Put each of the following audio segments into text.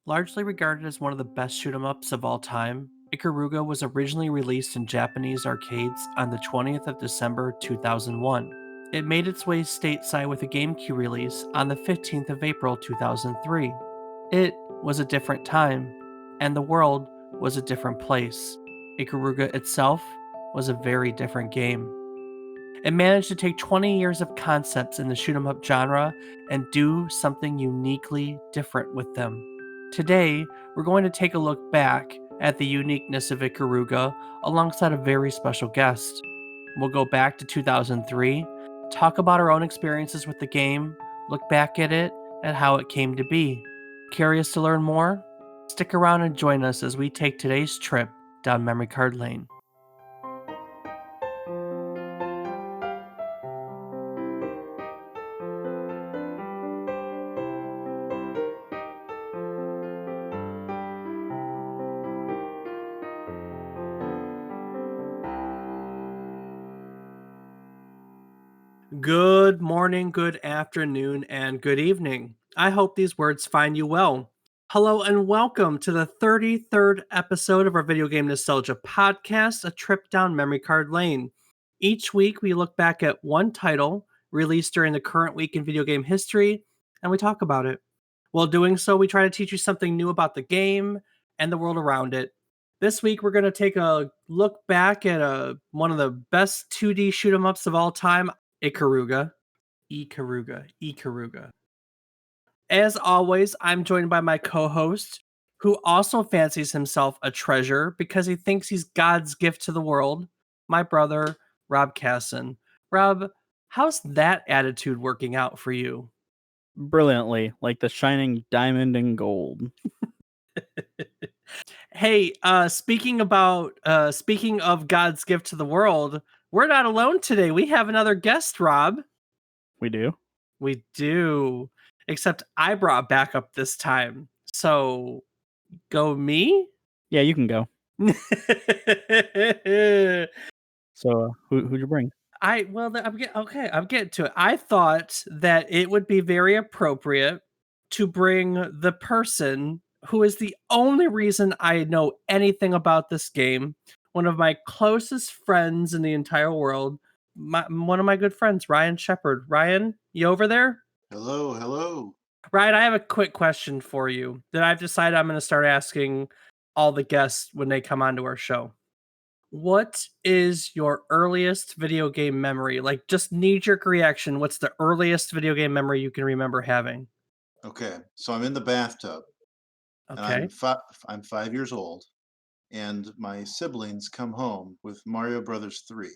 Largely regarded as one of the best shoot 'em ups of all time, Ikaruga was originally released in Japanese arcades on the 20th of December 2001. It made its way stateside with a GameCube release on the 15th of April 2003. It was a different time, and the world was a different place. Ikaruga itself was a very different game. It managed to take 20 years of concepts in the shoot 'em up genre and do something uniquely different with them. Today, we're going to take a look back at the uniqueness of Ikaruga alongside a very special guest. We'll go back to 2003, talk about our own experiences with the game, look back at it, and how it came to be. Curious to learn more? Stick around and join us as we take today's trip down memory card lane. Good morning, good afternoon, and good evening. I hope these words find you well. Hello and welcome to the 33rd episode of our Video Game Nostalgia podcast, A Trip Down Memory Card Lane. Each week, we look back at one title released during the current week in video game history, and we talk about it. While doing so, we try to teach you something new about the game and the world around it. This week, we're going to take a look back at one of the best 2D shoot 'em ups of all time, Ikaruga. Ikaruga. As always, I'm joined by my co-host, who also fancies himself a treasure because he thinks he's God's gift to the world, my brother, Rob Casson. Rob, how's that attitude working out for you? Brilliantly, like the shining diamond in gold. Hey, speaking of God's gift to the world, we're not alone today. We have another guest, Rob. We do. We do. Except I brought backup this time. So go me? Yeah, you can go. So, who'd you bring? I'm getting to it. I thought that it would be very appropriate to bring the person who is the only reason I know anything about this game, one of my closest friends in the entire world, one of my good friends, Ryan Shepard. Ryan, you over there? Hello, hello. Ryan, I have a quick question for you that I've decided I'm going to start asking all the guests when they come onto our show. What is your earliest video game memory? Like, just knee-jerk reaction. What's the earliest video game memory you can remember having? Okay, so I'm in the bathtub, and Okay. I'm 5 years old, and my siblings come home with Mario Brothers 3.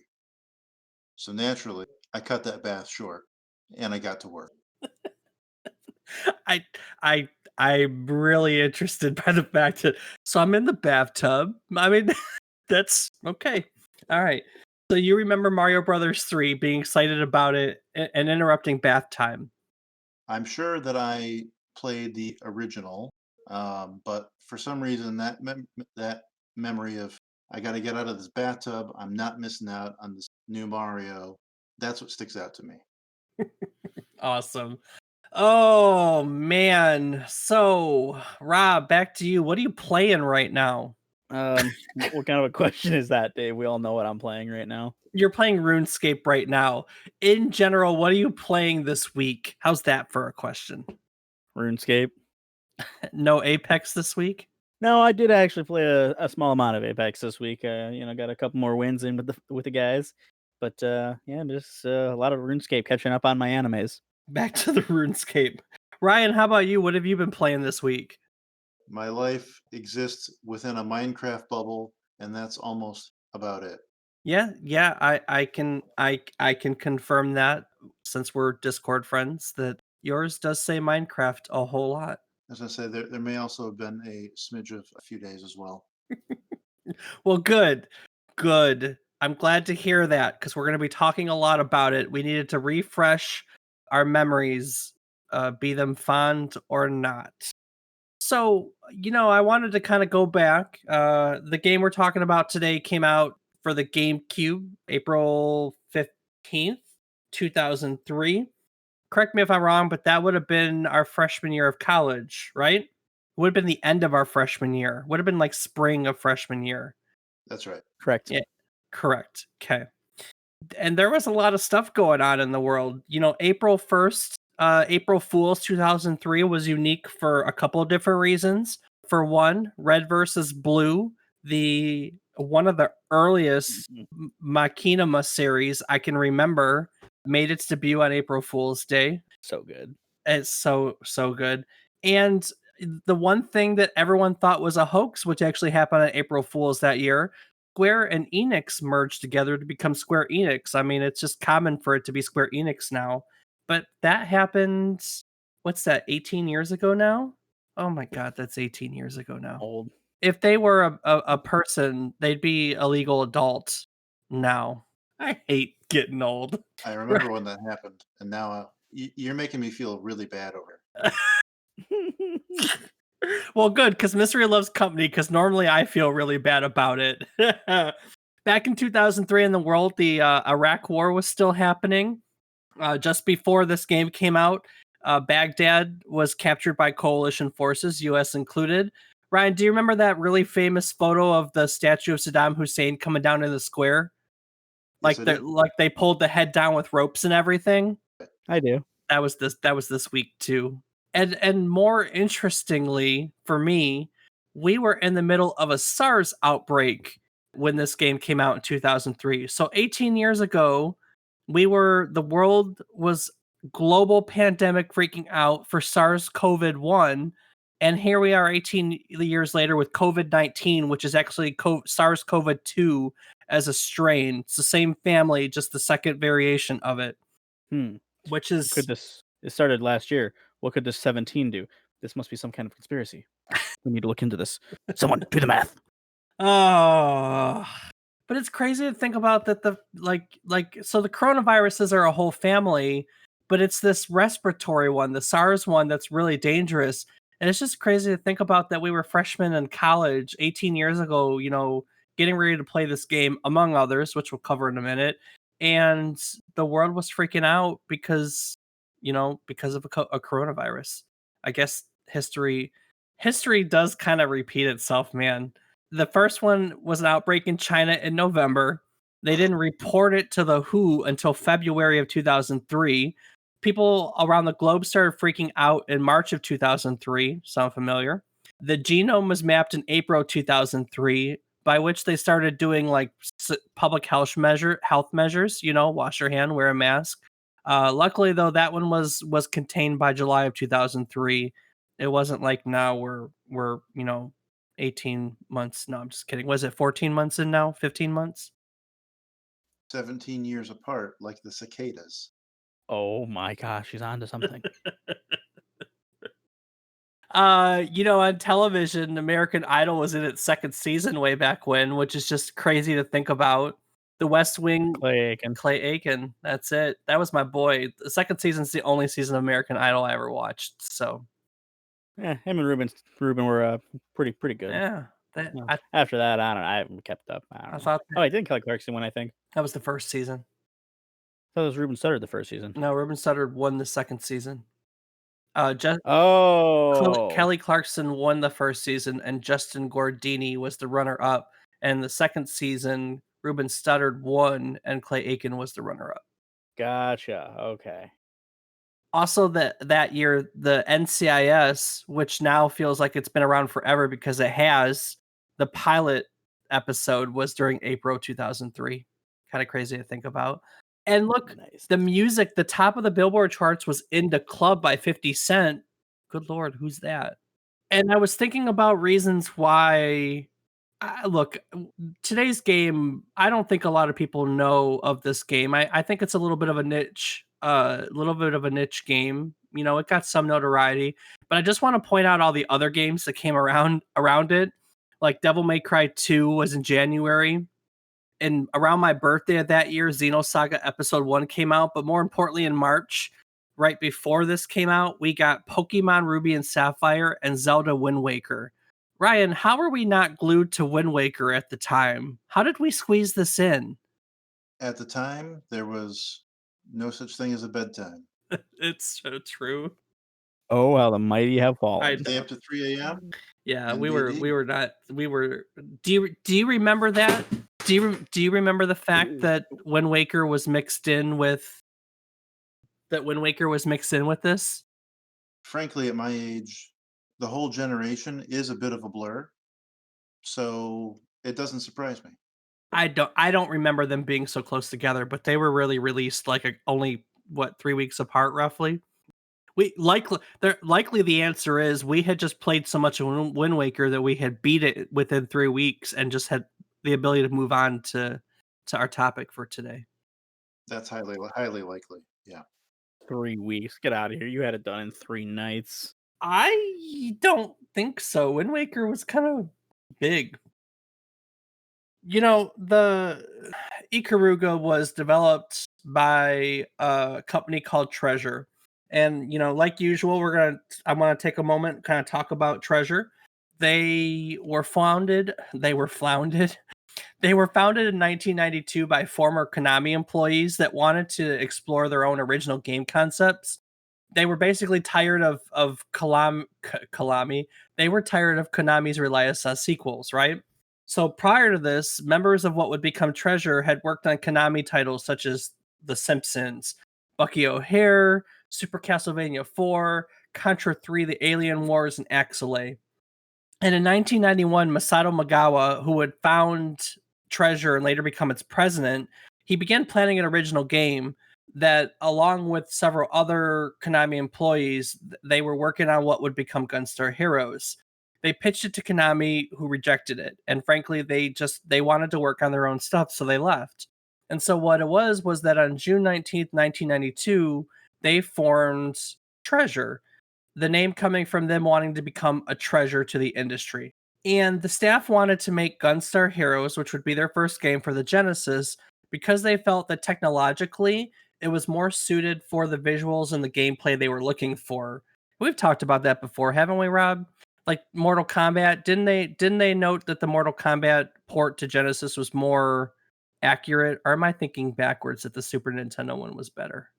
So naturally, I cut that bath short, and I got to work. I I I'm really interested by the fact that so I'm in the bathtub. I mean, that's okay. All right. So you remember Mario Brothers 3, being excited about it and interrupting bath time. I'm sure that I played the original, but for some reason that memory of I got to get out of this bathtub, I'm not missing out on this new Mario. That's what sticks out to me. Awesome. Oh man. So, Rob, back to you. What are you playing right now? What kind of a question is that, Dave? We all know what I'm playing right now. You're playing RuneScape right now. In general, what are you playing this week? How's that for a question? RuneScape. No Apex this week? No, I did actually play a small amount of Apex this week. Got a couple more wins in with the guys, but yeah, just a lot of RuneScape catching up on my animes. Back to the RuneScape. Ryan, how about you? What have you been playing this week? My life exists within a Minecraft bubble, and that's almost about it. Yeah, I can confirm that since we're Discord friends that yours does say Minecraft a whole lot. As I say, there may also have been a smidge of a few days as well. Well, good. Good. I'm glad to hear that because we're going to be talking a lot about it. We needed to refresh our memories, be them fond or not. So, I wanted to kind of go back. The game we're talking about today came out for the GameCube April 15th, 2003. Correct me if I'm wrong, but that would have been our freshman year of college, right? Would have been the end of our freshman year. Would have been like spring of freshman year. That's right. Correct. Yeah, correct. Okay. And there was a lot of stuff going on in the world. April 1st, April Fool's 2003 was unique for a couple of different reasons. For one, Red versus Blue, the one of the earliest Mhm. Machinima series I can remember, made its debut on April Fool's Day. So good. It's so good. And the one thing that everyone thought was a hoax, which actually happened on April Fool's that year, Square and Enix merged together to become Square Enix. I mean, it's just common for it to be Square Enix now. But that happened, what's that, 18 years ago now? Oh my god, that's 18 years ago now. Old. If they were a person, they'd be a legal adult now. I hate getting old. I remember when that happened, and now you're making me feel really bad over it. Well, good, because Mystery loves company, because normally I feel really bad about it. Back in 2003 in the world, the Iraq War was still happening. Just before this game came out, Baghdad was captured by coalition forces, US included. Ryan, do you remember that really famous photo of the statue of Saddam Hussein coming down in the square? Yes, I do. Like they pulled the head down with ropes and everything? I do. That was this week too. And more interestingly for me, we were in the middle of a SARS outbreak when this game came out in 2003. So 18 years ago, the world was global pandemic freaking out for SARS-CoV-1, and here we are 18 years later with COVID-19, which is actually SARS-CoV-2 as a strain. It's the same family, just the second variation of it, Hmm. which What is could this? It started last year. What could this 17 do? This must be some kind of conspiracy. We need to look into this. Someone do the math. oh, but it's crazy to think about that so the coronaviruses are a whole family, but it's this respiratory one, the SARS one that's really dangerous. And it's just crazy to think about that we were freshmen in college 18 years ago, getting ready to play this game among others, which we'll cover in a minute. And the world was freaking out because of a coronavirus. I guess history does kind of repeat itself, man. The first one was an outbreak in China in November. They didn't report it to the WHO until February of 2003. People around the globe started freaking out in March of 2003. Sound familiar? The genome was mapped in April 2003, by which they started doing like public health measures. Wash your hand, wear a mask. Luckily, though, that one was contained by July of 2003. It wasn't like now we're 18 months. No, I'm just kidding. Was it 14 months in now? 15 months? 17 years apart, like the cicadas. Oh my gosh, she's on to something. On television, American Idol was in its second season way back when, which is just crazy to think about. The West Wing, Clay Aiken. Clay Aiken. That's it. That was my boy. The second season's the only season of American Idol I ever watched. So Yeah, him and Ruben were pretty good. yeah, that No, I, after that, I don't know. I haven't kept up. I I don't know. thought Oh, I did Kelly Clarkson one, I think. that was the first season. I thought it was Ruben Sutter the first season. No, Ruben Sutter won the second season. Just Oh, Kelly Clarkson won the first season, and Justin Gordini was the runner-up. And the second season, Ruben Studdard won, and Clay Aiken was the runner-up. gotcha. Okay. Also, that year, the NCIS, which now feels like it's been around forever because it has, the pilot episode was during April 2003. Kind of crazy to think about. And look, Nice. the music, the top of the Billboard charts was "In the Club" by 50 Cent. Good lord, who's that? And I was thinking about reasons why look, today's game, I don't think a lot of people know of this game. I think it's a little bit of a niche game. It got some notoriety, but I just want to point out all the other games that came around it. Like Devil May Cry 2 was in January, and around my birthday of that year, Xenosaga Episode 1 came out, but more importantly in March, right before this came out, we got Pokemon Ruby and Sapphire and Zelda Wind Waker. Ryan, how were we not glued to Wind Waker at the time? How did we squeeze this in? At the time, there was no such thing as a bedtime. It's so true. Oh, how the mighty have I fallen. Stay know. up to 3 a.m. Yeah, we NBD. were not we were. Do you remember that? Do you remember the fact that Wind Waker was mixed in with this? Frankly, at my age, the whole generation is a bit of a blur, so it doesn't surprise me. I don't remember them being so close together, but they were really released like only what 3 weeks apart roughly. Likely the answer is we had just played so much of Wind Waker that we had beat it within 3 weeks and just had the ability to move on to our topic for today. That's highly likely. Yeah. 3 weeks. Get out of here. You had it done in 3 nights. I don't think so. Wind Waker was kind of big. The Ikaruga was developed by a company called Treasure. And like usual, I want to take a moment kind of talk about Treasure. They were founded They were founded in 1992 by former Konami employees that wanted to explore their own original game concepts. They were basically tired of Kalami. They were tired of Konami's reliance on sequels, right? So prior to this, members of what would become Treasure had worked on Konami titles such as The Simpsons, Bucky O'Hare, Super Castlevania 4, Contra 3, The Alien Wars, and Axelay. And in 1991, Masato Magawa, who had found Treasure and later become its president, he began planning an original game that, along with several other Konami employees, they were working on what would become Gunstar Heroes. They pitched it to Konami, who rejected it, and frankly, they wanted to work on their own stuff, so they left. And so what it was that on June 19th, 1992, they formed Treasure, the name coming from them wanting to become a treasure to the industry. And the staff wanted to make Gunstar Heroes, which would be their first game for the Genesis, because they felt that technologically it was more suited for the visuals and the gameplay they were looking for. We've talked about that before, haven't we, Rob? Like Mortal Kombat, didn't they note that the Mortal Kombat port to Genesis was more accurate? Or am I thinking backwards that the Super Nintendo one was better?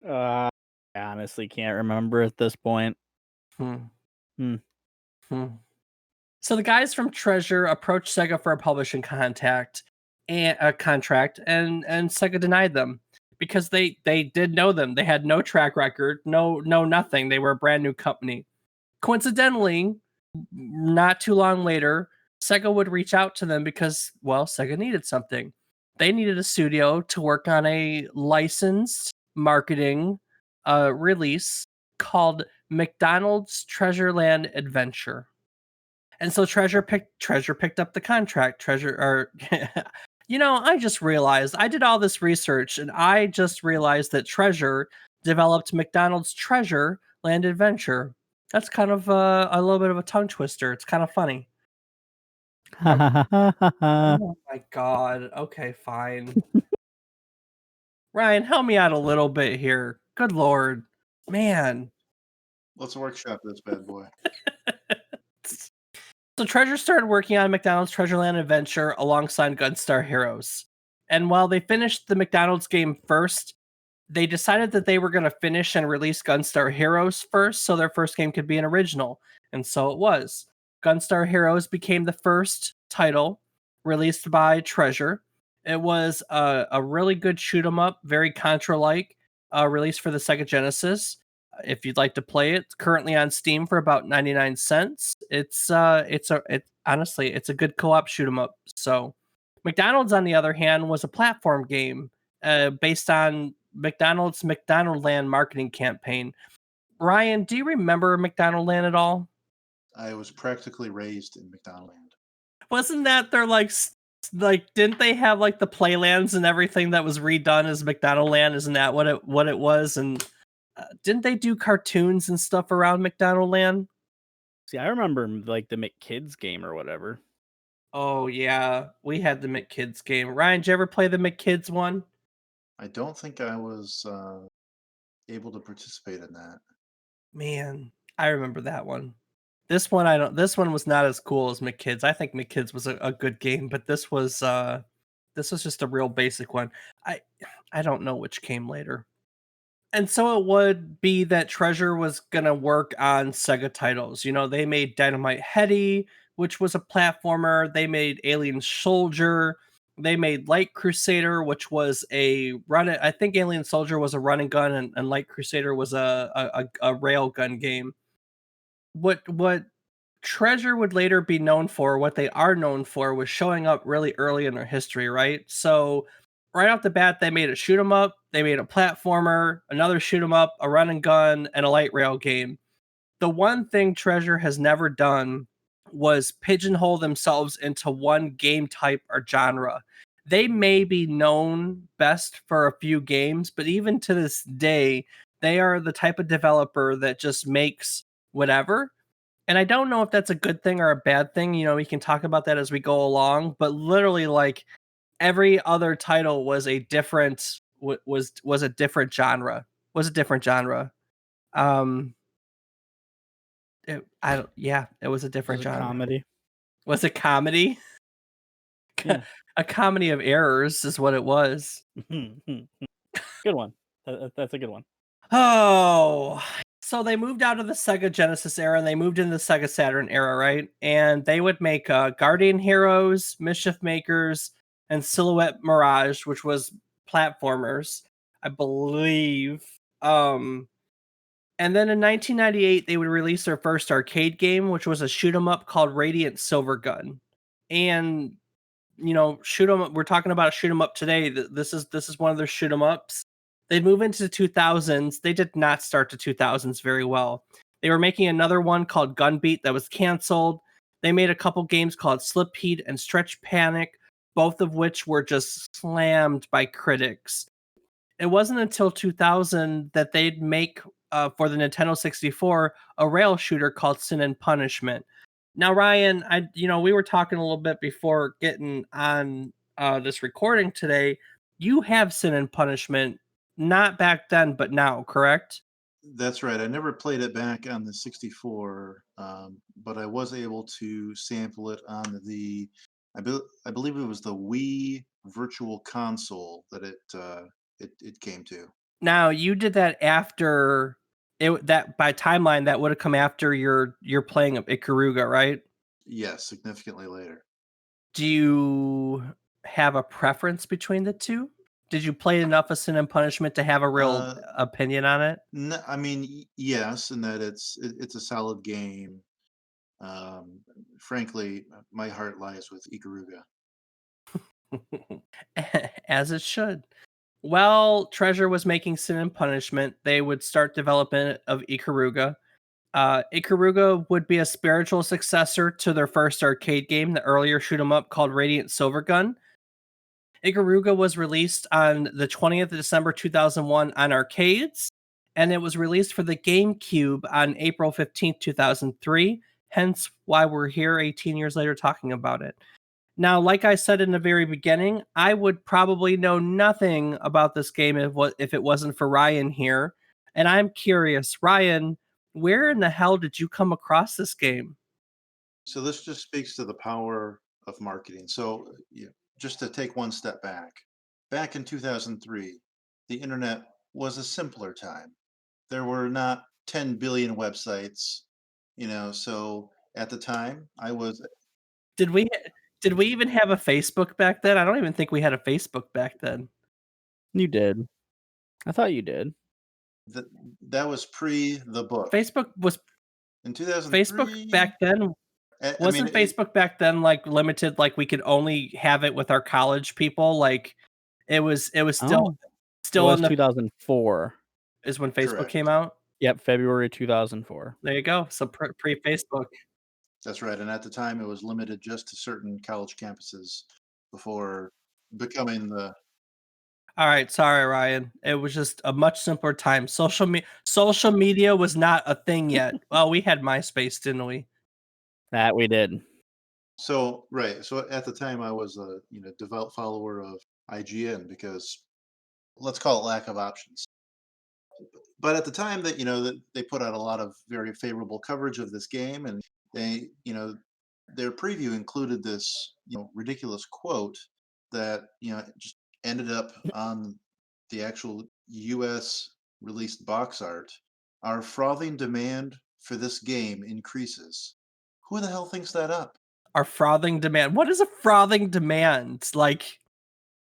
I honestly can't remember at this point. Hmm. Hmm. Hmm. So the guys from Treasure approached Sega for a publishing and a contract, and Sega denied them because they did know them. They had no track record, no nothing. They were a brand new company. Coincidentally, not too long later, Sega would reach out to them because, well, Sega needed something. They needed a studio to work on a licensed marketing release called McDonald's Treasureland Adventure. And so Treasure picked up the contract. Treasure or I just realized I did all this research and I just realized that Treasure developed McDonald's Treasure Land Adventure. That's kind of a little bit of a tongue twister. It's kind of funny. Oh my god. Okay, fine. Ryan, help me out a little bit here. Good lord. Man. Let's workshop this bad boy. So Treasure started working on McDonald's Treasureland Adventure alongside Gunstar Heroes. And while they finished the McDonald's game first, they decided that they were going to finish and release Gunstar Heroes first so their first game could be an original. And so it was. Gunstar Heroes became the first title released by Treasure. It was a really good shoot 'em up, very Contra like, release for the Sega Genesis. If you'd like to play it, it's currently on Steam for about 99 cents. Honestly, it's a good co-op shoot 'em up. So McDonald's, on the other hand, was a platform game based on McDonald's McDonaldland marketing campaign. Ryan, do you remember McDonaldland at all? I was practically raised in McDonaldland. Wasn't that their like didn't they have like the playlands and everything that was redone as McDonaldland? Isn't that what it was? And didn't they do cartoons and stuff around McDonaldland? See, I remember like the McKids game or whatever. Oh yeah, we had the McKids game. Ryan, did you ever play the McKids one? I don't think I was able to participate in that. Man, I remember that one. This one I don't. This one was not as cool as McKids. I think McKids was a good game, but this was just a real basic one. I I don't know which came later. And so it would be that Treasure was gonna work on Sega titles. You know, they made Dynamite Headdy, which was a platformer. They made Alien Soldier. They made Light Crusader, which was a run. I think Alien Soldier was a run and gun, and Light Crusader was a rail gun game. What Treasure would later be known for, what they are known for, was showing up really early in their history, right? So, right off the bat, they made a shoot 'em up, they made a platformer, another shoot 'em up, a run and gun, and a light rail game. The one thing Treasure has never done was pigeonhole themselves into one game type or genre. They may be known best for a few games, but even to this day, they are the type of developer that just makes whatever. And I don't know if that's a good thing or a bad thing. You know, we can talk about that as we go along. But literally, like every other title was a different was a different genre. Was a different genre. Um, I don't. Yeah, it was a Was different a genre. comedy. Was it comedy? Yeah. A comedy of errors is what it was. Good one. That's a good one. Oh, so they moved out of the Sega Genesis era and they moved into the Sega Saturn era, right? And they would make Guardian Heroes, Mischief Makers, and Silhouette Mirage, which was platformers, I believe. And then in 1998, they would release their first arcade game, which was a shoot 'em up called Radiant Silver Gun. And you know, shoot 'em up. We're talking about a shoot 'em up today. This is one of their shoot 'em ups. They move into the 2000s. They did not start the 2000s very well. They were making another one called Gunbeat that was canceled. They made a couple games called Slip Heat and Stretch Panic, both of which were just slammed by critics. It wasn't until 2000 that they'd make for the Nintendo 64 a rail shooter called Sin and Punishment. Now, Ryan, we were talking a little bit before getting on this recording today. You have Sin and Punishment, not back then, but now, correct? That's right. I never played it back on the 64, but I was able to sample it on I believe it was the Wii Virtual Console that it came to. Now, you did that after that by timeline that would have come after your playing of Ikaruga, right? Yes, significantly later. Do you have a preference between the 2? Did you play enough of Sin and Punishment to have a real Uh, opinion on it? I mean, yes, in that it's a solid game. Um, Frankly, my heart lies with Ikaruga. As it should. While Treasure was making Sin and Punishment, they would start development of Ikaruga. Ikaruga would be a spiritual successor to their first arcade game, the earlier shoot 'em up called Radiant Silvergun. Ikaruga was released on the 20th of December 2001 on arcades, and it was released for the GameCube on April 15th, 2003, hence why we're here 18 years later talking about it. Now, like I said in the very beginning, I would probably know nothing about this game if it wasn't for Ryan here. And I'm curious, Ryan, where in the hell did you come across this game? So this just speaks to the power of marketing. So, just to take one step back in 2003, the internet was a simpler time. There were not 10 billion websites, so at the time I was Did we did we even have a Facebook back then? I don't even think we had a Facebook back then. You did. I thought you did. that that was pre the book. Facebook was In Facebook 2003, back then I mean, wasn't Facebook back then like limited, like we could only have it with our college people? Like it was Oh, it still was in the 2004. is when Facebook came correct. out. Yep, February 2004. There you go. So pre-Facebook. That's right. And at the time, it was limited just to certain college campuses before becoming the. All right, sorry, Ryan. It was just a much simpler time. Social media was not a thing yet. Well, we had MySpace, didn't we? That we did. So right. So at the time, I was a devout follower of IGN because let's call it lack of options. But at the time that they put out a lot of very favorable coverage of this game, and they their preview included this ridiculous quote that just ended up on the actual U.S. released box art, our frothing demand for this game increases. Who the hell thinks that up? Our frothing demand. What is a frothing demand? Like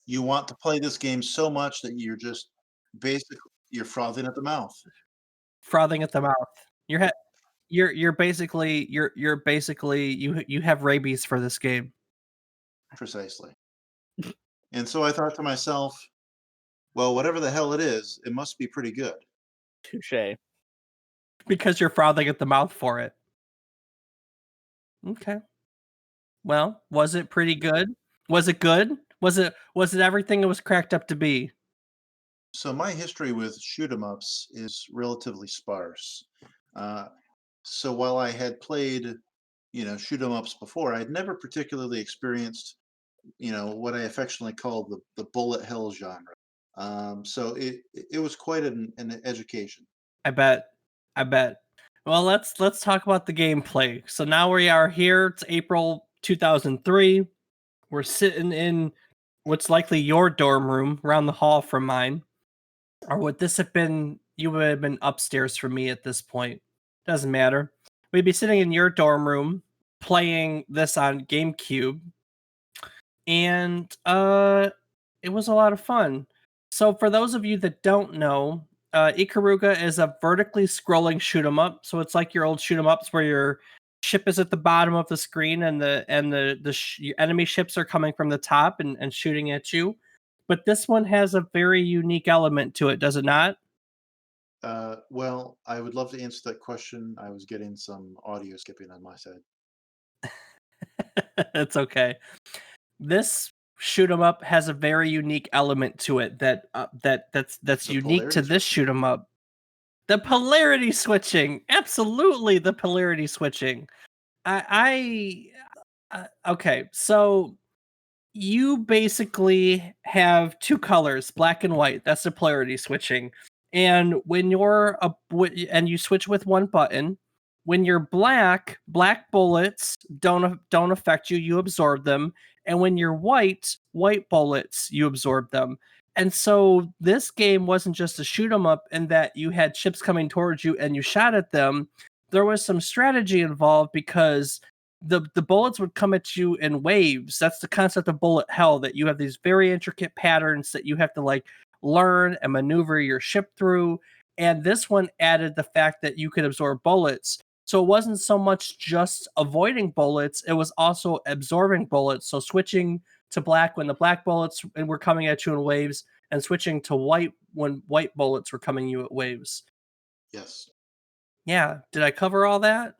You want to play this game so much that you're just basically you're frothing at the mouth. frothing at the mouth. You're ha- you're basically you're basically you have rabies for this game Precisely. And so I thought to myself, well, whatever the hell it is, it must be pretty good. Touche. because you're frothing at the mouth for it. Okay. Well, was it pretty good? Was it good? Was it everything it was cracked up to be? So my history with shoot 'em ups is relatively sparse. Uh, so while I had played, shoot 'em ups before, I'd never particularly experienced, what I affectionately call the bullet hell genre. So it was quite an education. I bet. I bet. Well, let's talk about the gameplay. So now we are here. It's April 2003. We're sitting in what's likely your dorm room around the hall from mine. Or would this have been you would have been upstairs from me at this point? Doesn't matter. We'd be sitting in your dorm room playing this on GameCube, and it was a lot of fun. So for those of you that don't know, Ikaruga is a vertically scrolling shoot 'em up. So it's like your old shoot 'em ups where your ship is at the bottom of the screen and your enemy ships are coming from the top and shooting at you. But this one has a very unique element to it, does it not? Well, I would love to answer that question. I was getting some audio skipping on my side. It's okay. This shoot 'em up has a very unique element to it that's The unique to polarity this switching. shoot 'em up. The polarity switching, absolutely the polarity switching. Okay, so you basically have two colors, black and white. That's the polarity switching. And when and you switch with one button, when you're black bullets don't affect you. You absorb them. And when you're white bullets you absorb them. And so this game wasn't just a shoot 'em up in that you had ships coming towards you and you shot at them. There was some strategy involved because the bullets would come at you in waves. That's the concept of bullet hell, that you have these very intricate patterns that you have to like learn and maneuver your ship through. And this one added the fact that you could absorb bullets. So it wasn't so much just avoiding bullets, it was also absorbing bullets. So switching to black when the black bullets were coming at you in waves, and switching to white when white bullets were coming you at waves. Yes. Yeah, did I cover all that?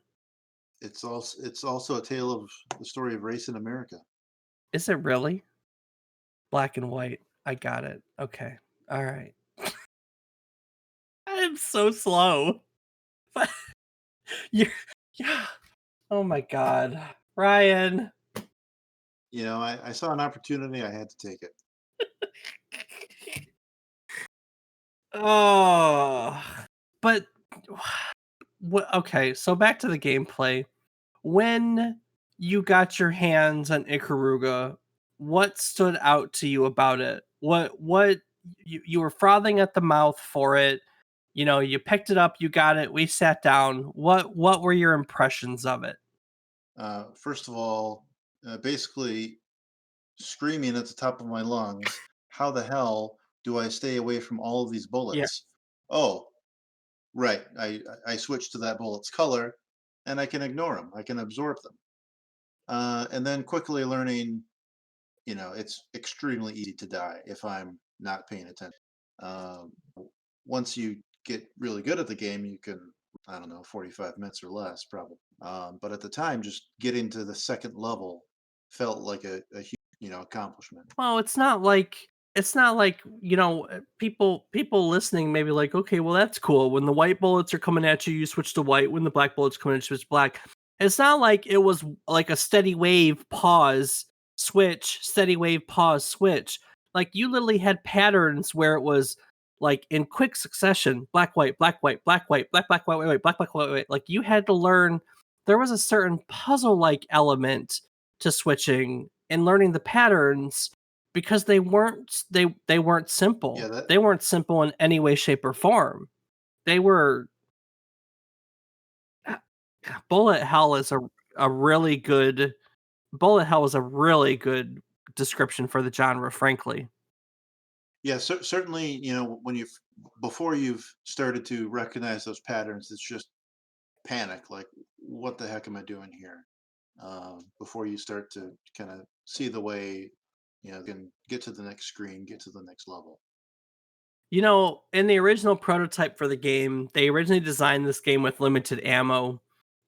It's also a tale of the story of race in America. Is it really? Black and white. I got it. Okay. All right. I'm so slow. You're, yeah. Oh my god. Ryan. I saw an opportunity, I had to take it. Oh. But okay, so back to the gameplay. When you got your hands on Ikaruga, what stood out to you about it? What you were frothing at the mouth for it. You picked it up, you got it, we sat down. What were your impressions of it? First of all, basically screaming at the top of my lungs, how the hell do I stay away from all of these Yeah. bullets? Oh, right. I switch to that bullet's color and I can ignore them. I can absorb them. And then quickly learning, it's extremely easy to die if I'm not paying attention. Um, Once you get really good at the game, you can, I don't know, 45 minutes or less, probably. But at the time, just getting to the second level felt like a huge, accomplishment. Well, it's not like, people listening maybe like, okay, well that's cool. When the white bullets are coming at you, you switch to white. When the black bullets come in, you switch to black. It's not like it was like a steady wave pause switch, steady wave pause switch. Like you literally had patterns where it was like in quick succession, black white, black white, black white, black black white white white, black black white white. Like you had to learn. There was a certain puzzle like element to switching and learning the patterns because they weren't Yeah, simple. that They weren't simple in any way, shape, or form. They were Bullet Hell is a really good Bullet Hell is a really good description for the genre, frankly. yeah, certainly, when you've before you've started to recognize those patterns, it's just panic, like, what the heck am I doing here? Before you start to kind of see the way, can get to the next screen, get to the next level. In the original prototype for the game, they originally designed this game with limited ammo.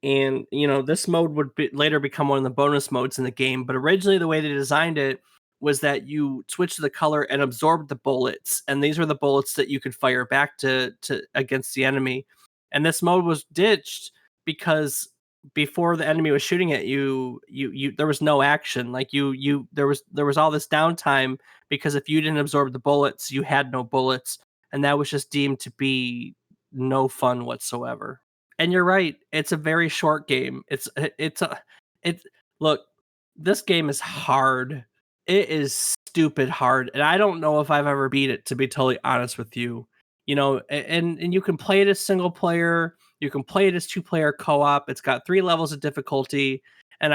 And, this mode would later become one of the bonus modes in the game. But originally, the way they designed it was that you switch to the color and absorb the bullets. And these were the bullets that you could fire back to against the enemy. And this mode was ditched because before the enemy was shooting at you there was no action. Like there was all this downtime because if you didn't absorb the bullets, you had no bullets, and that was just deemed to be no fun whatsoever. And you're right, it's a very short game. It's look, this game is hard. It is stupid hard, and I don't know if I've ever beat it, to be totally honest with you. And you can play it as single player, you can play it as two-player co-op. It's got 3 levels of difficulty, and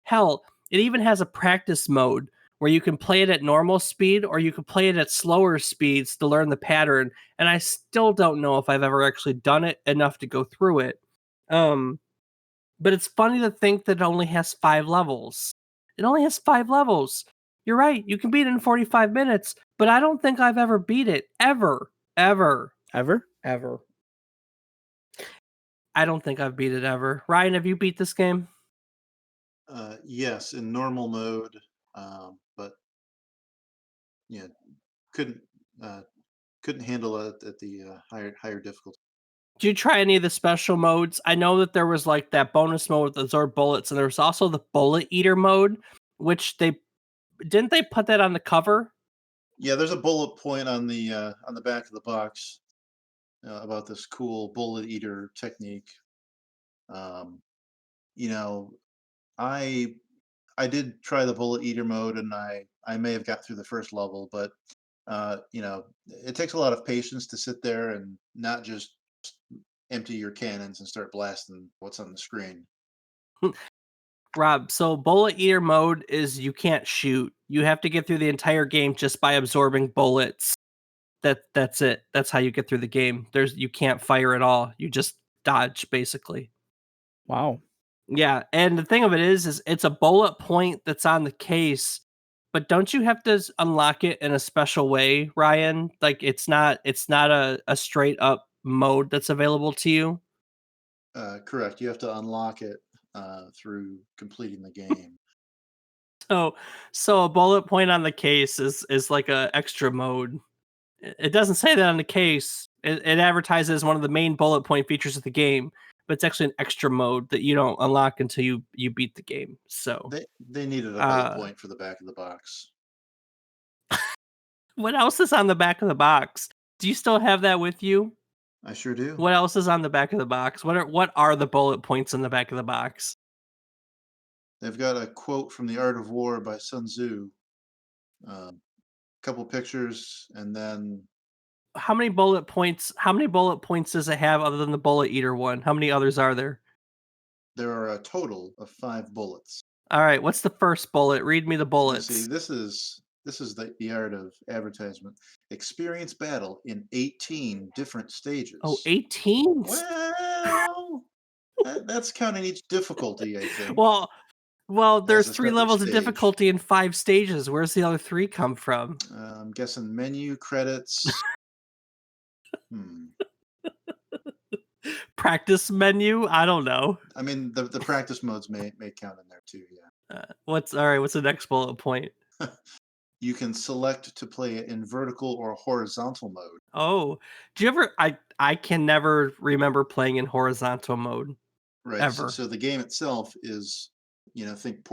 hell, it even has a practice mode where you can play it at normal speed or you can play it at slower speeds to learn the pattern. And I still don't know if I've ever actually done it enough to go through it. Um, but it's funny to think that it only has 5 levels. It only has 5 levels. You're right. You can beat it in 45 minutes, but I don't think I've ever beat it ever, ever, Ever? ever. I don't think I've beat it ever. Ryan, have you beat this game? Yes, in normal mode, but yeah, couldn't uh, couldn't handle it at the higher difficulty. Did you try any of the special modes? I know that there was like that bonus mode with absorb bullets, and there was also the bullet eater mode, which they put that on the cover? Yeah, there's a bullet point on the back of the box about this cool bullet eater technique. Um, you know, I I did try the bullet eater mode, and I may have got through the first level, but it takes a lot of patience to sit there and not just empty your cannons and start blasting what's on the screen. Rob, so bullet eater mode is you can't shoot. You have to get through the entire game just by absorbing bullets. That's it. That's how you get through the game. You can't fire at all. You just dodge basically. Wow. Yeah, and the thing of it is it's a bullet point that's on the case, but don't you have to unlock it in a special way, Ryan? Like it's not a straight up mode that's available to you. Correct. You have to unlock it through completing the game. So so a bullet point on the case is like a extra mode. It doesn't say that on the case. It advertises one of the main bullet point features of the game, but it's actually an extra mode that you don't unlock until you beat the game. So, They needed a bullet uh point for the back of the box. what else is on the back of the box? Do you still have that with you? I sure do. What else is on the back of the box? What are the bullet points in the back of the box? They've got a quote from The Art of War by Sun Tzu, a couple pictures, and then How many bullet points does it have other than the bullet eater one? How many others are there? there are a total of 5 bullets. All right, what's the first bullet? Read me the You see, bullets. this is the art of advertisement. Experience battle in 18 different Oh, stages. 18? Well, that's counting each difficulty, I think, Well, well, as there's a 3 separate levels of stage. difficulty in 5 stages. Where's the other 3 come from? I'm guessing menu credits. Hmm. Practice menu? I don't know. I mean, the practice modes may count in there too. What's all right? What's the next bullet point? Yeah. You can select to play it in vertical or horizontal mode. Oh, do you ever? I can never remember playing in horizontal mode Right. So, ever. so the game itself is, think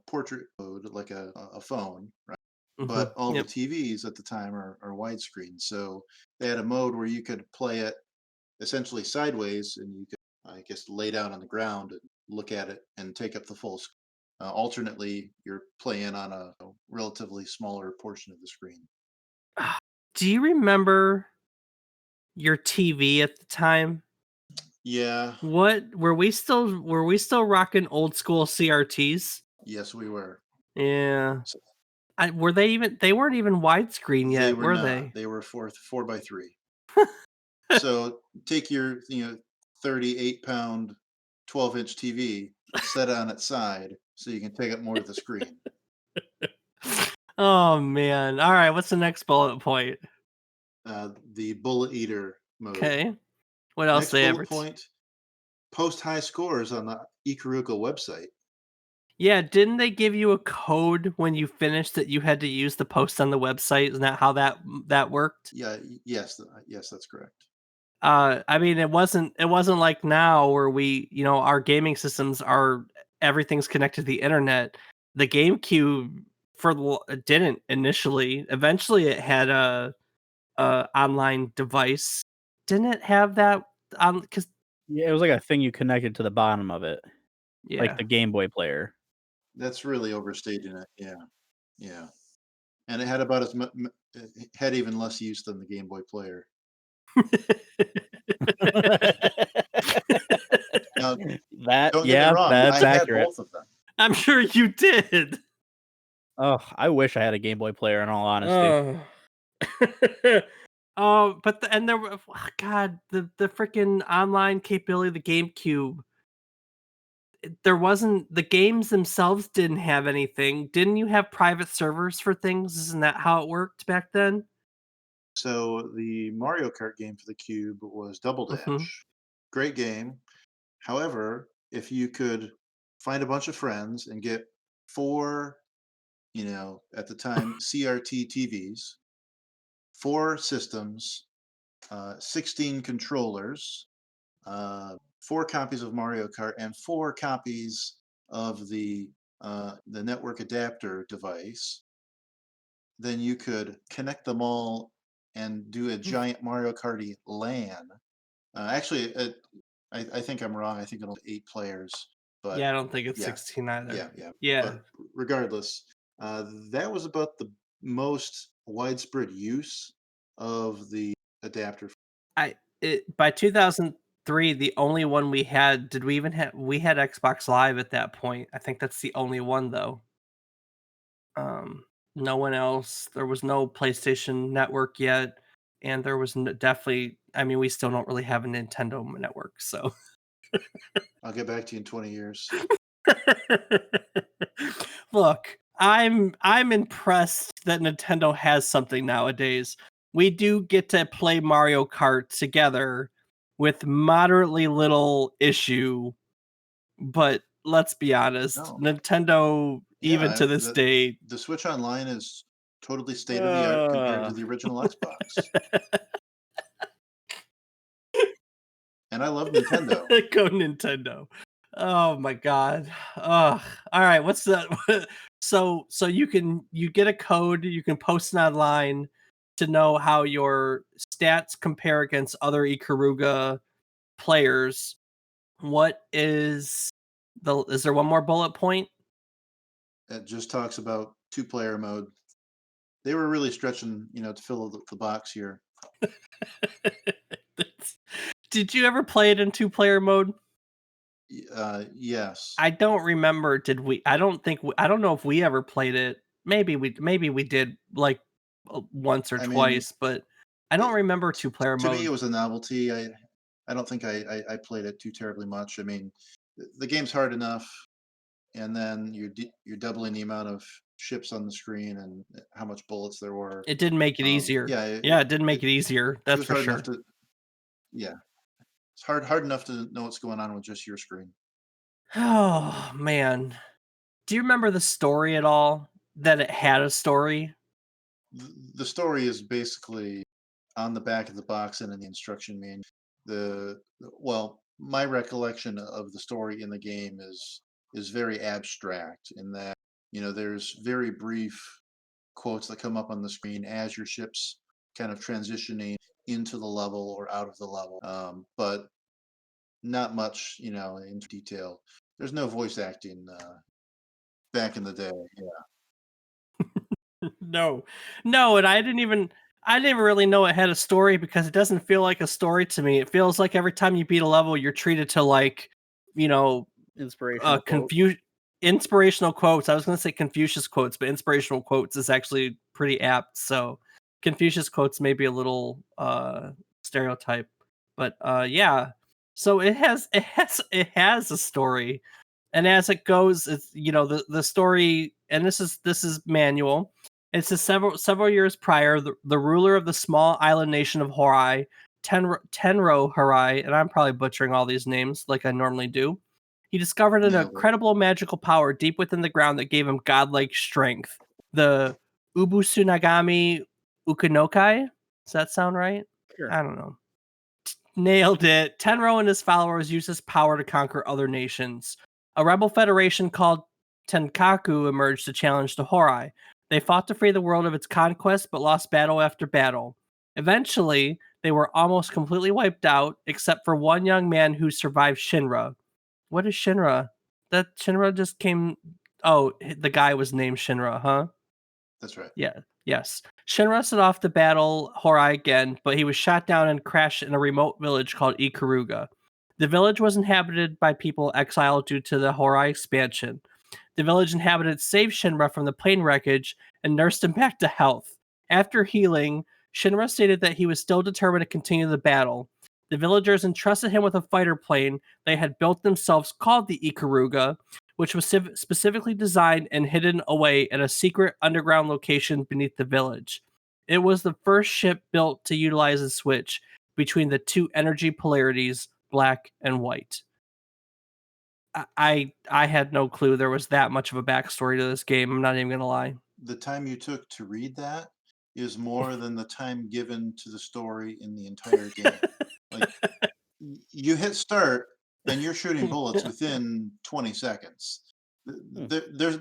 portrait mode, like a phone, right? But all the Yep. TVs at the time are widescreen. So they had a mode where you could play it essentially sideways, and you could, I guess, lay down on the ground and look at it and take up the full screen. Alternately, you're playing on a relatively smaller portion of the screen. Do you remember your TV at the time? Yeah, What were we still rocking old school CRTs? yes, we were. Yeah. So They weren't even widescreen they yet, were were not. they? They were four by three. So take your 38-pound, 12-inch TV, set it on its side so you can take up more of the screen. Oh man. All right, what's the next bullet point? The bullet eater mode. Okay. What else Next they ever bullet point: post high scores on the Ikaruga website. Yeah, didn't they give you a code when you finished that you had to use the post on the website? Isn't that how that worked? Yeah, yes, yes, that's correct. I mean, it wasn't like now where our gaming systems are everything's connected to the internet. The GameCube didn't initially. Eventually, it had a online device. Didn't it have that on? Because Yeah, it was like a thing you connected to the bottom of it, like yeah. the Game Boy player. That's really overstating it. Yeah, yeah. And it had about it had even less use than the Game Boy player. Now, don't get me Yeah, wrong, that's I had accurate. both of them. I'm sure you did. Oh, I wish I had a Game Boy player in all honesty. Oh. Oh, but and there were God, the freaking online capability of the GameCube. There wasn't the games themselves didn't have anything. Didn't you have private servers for things? Isn't that how it worked back then? So the Mario Kart game for the Cube was Double Mhm. Dash. Great game. However, if you could find a bunch of friends and get four, at the time, CRT TVs, four systems, 16 controllers, four copies of Mario Kart, and four copies of the network adapter device, then you could connect them all and do a giant Mario Karty LAN. Actually, I think I'm wrong. I think it'll 8 players, but Yeah, I don't think it's yeah, 16 either. yeah. Yeah. But regardless, that was about the most widespread use of the adapter. By 2003, the only one we had did we had Xbox Live at that point. I think that's the only one though. Um, no one else. There was no PlayStation Network yet, and there was definitely. I mean, we still don't really have a Nintendo network, so. I'll get back to you in 20 years. Look, I'm impressed that Nintendo has something nowadays. We do get to play Mario Kart together with moderately little issue, but let's be honest, No, Nintendo yeah, even to this day. the Switch Online is totally state of the art compared to Uh, the original Xbox, and I love Nintendo. Go Nintendo. Oh my god. Ugh. All right, what's the so you get a code, you can post it online to know how your stats compare against other Ikaruga players. What is there one more bullet point? It just talks about two-player mode. They were really stretching, to fill the box here. Did you ever play it in two-player mode? Yes. I don't remember. Did we? I don't know if we ever played it. Maybe we did like once or I mean, twice, but I don't it, remember two-player to me, it mode. was a novelty. I don't think I played it too terribly much. I mean, the game's hard enough, and then you're doubling the amount of ships on the screen and how much bullets there were. It didn't make it easier. Yeah, Yeah, it didn't make it easier. it That's was for hard enough sure. to yeah, it's hard enough to know what's going on with just your screen. Oh man, do you remember the story at all? That it had a story. The story is basically on the back of the box and in the instruction manual. Well, my recollection of the story in the game is very abstract in that there's very brief quotes that come up on the screen as your ship's kind of transitioning into the level or out of the level, but not much into detail. There's no voice acting back in the day. Yeah. No, no, and I didn't even really know it had a story because it doesn't feel like a story to me. It feels like every time you beat a level, you're treated to like, you know, Inspirational quote. inspirational quotes. I was going to say Confucius quotes, but inspirational quotes is actually pretty apt. So Confucius quotes may be a little stereotype, but yeah. So it has a story, and as it goes, it's the story, and this is manual. It says several years prior, the ruler of the small island nation of Horai, Tenro Horai, and I'm probably butchering all these names like I normally do. He discovered an Nailed it. incredible magical power deep within the ground that gave him godlike strength. The Ubusunagami Ukinokai. Does that sound right? Sure. I don't know. Nailed it. Tenro and his followers used his power to conquer other nations. A rebel federation called Tenkaku emerged to challenge the Horai. They fought to free the world of its conquest, but lost battle after battle. Eventually, they were almost completely wiped out, except for one young man who survived Shinra. What is Shinra? That Shinra just came. Oh, the guy was named Shinra, huh? That's right. Yeah. Yes. Shinra set off to battle Horai again, but he was shot down and crashed in a remote village called Ikaruga. The village was inhabited by people exiled due to the Horai expansion. The village inhabitants saved Shinra from the plane wreckage and nursed him back to health. After healing, Shinra stated that he was still determined to continue the battle. The villagers entrusted him with a fighter plane they had built themselves called the Ikaruga, which was specifically designed and hidden away in a secret underground location beneath the village. It was the first ship built to utilize a switch between the two energy polarities, black and white. I had no clue there was that much of a backstory to this game. I'm not even gonna lie. The time you took to read that is more than the time given to the story in the entire game. Like you hit start and you're shooting bullets within 20 seconds. Hmm. There's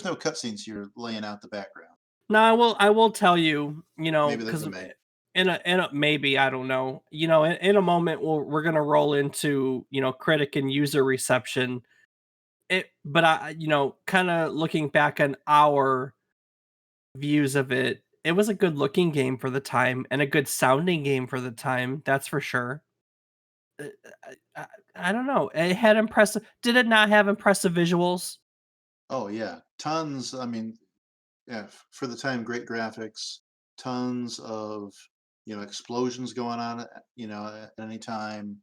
no cutscenes. You're laying out the background. No, I will tell you, Maybe there's because a maybe. in a maybe, I don't know. In a moment we're gonna roll into critic and user reception. But I kind of looking back on our views of it, it was a good looking game for the time and a good sounding game for the time. That's for sure. Uh, I don't know. It had impressive. Did it not have impressive visuals? Oh yeah, tons. I mean, yeah, for the time, great graphics, tons of explosions going on at any time,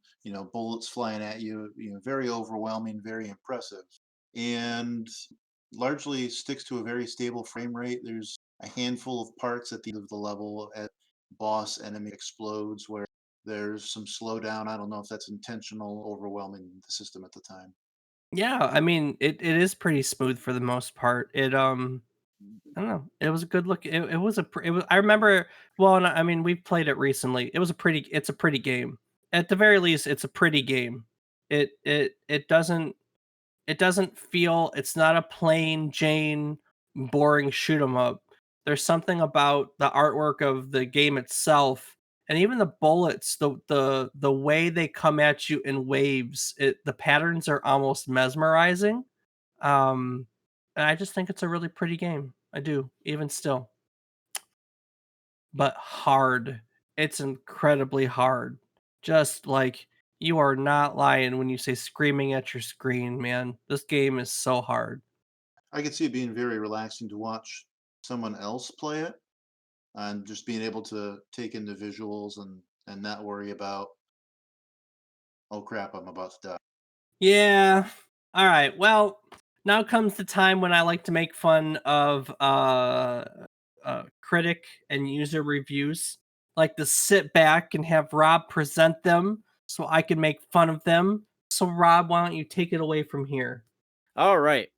bullets flying at you, very overwhelming, very impressive, and largely sticks to a very stable frame rate. There's a handful of parts at the end of the level at boss enemy explodes where there's some slowdown. I don't know if that's intentional, overwhelming the system at the time. Yeah, I mean it is pretty smooth for the most part. I don't know. It was a good look. It was it was. I remember. Well, and I mean, we played it recently. It's a pretty game. At the very least, it's a pretty game. It doesn't. It doesn't feel. It's not a plain Jane boring shoot 'em up. There's something about the artwork of the game itself, and even the bullets. The way they come at you in waves. The patterns are almost mesmerizing. Um, and I just think it's a really pretty game. I do, even still. But hard. It's incredibly hard. Just like you are not lying when you say screaming at your screen, man. This game is so hard. I could see it being very relaxing to watch someone else play it and just being able to take in the visuals and not worry about, oh crap, I'm about to die. Yeah. All right. Well, now comes the time when I like to make fun of critic and user reviews. Like to sit back and have Rob present them so I can make fun of them. So Rob, why don't you take it away from here? All right.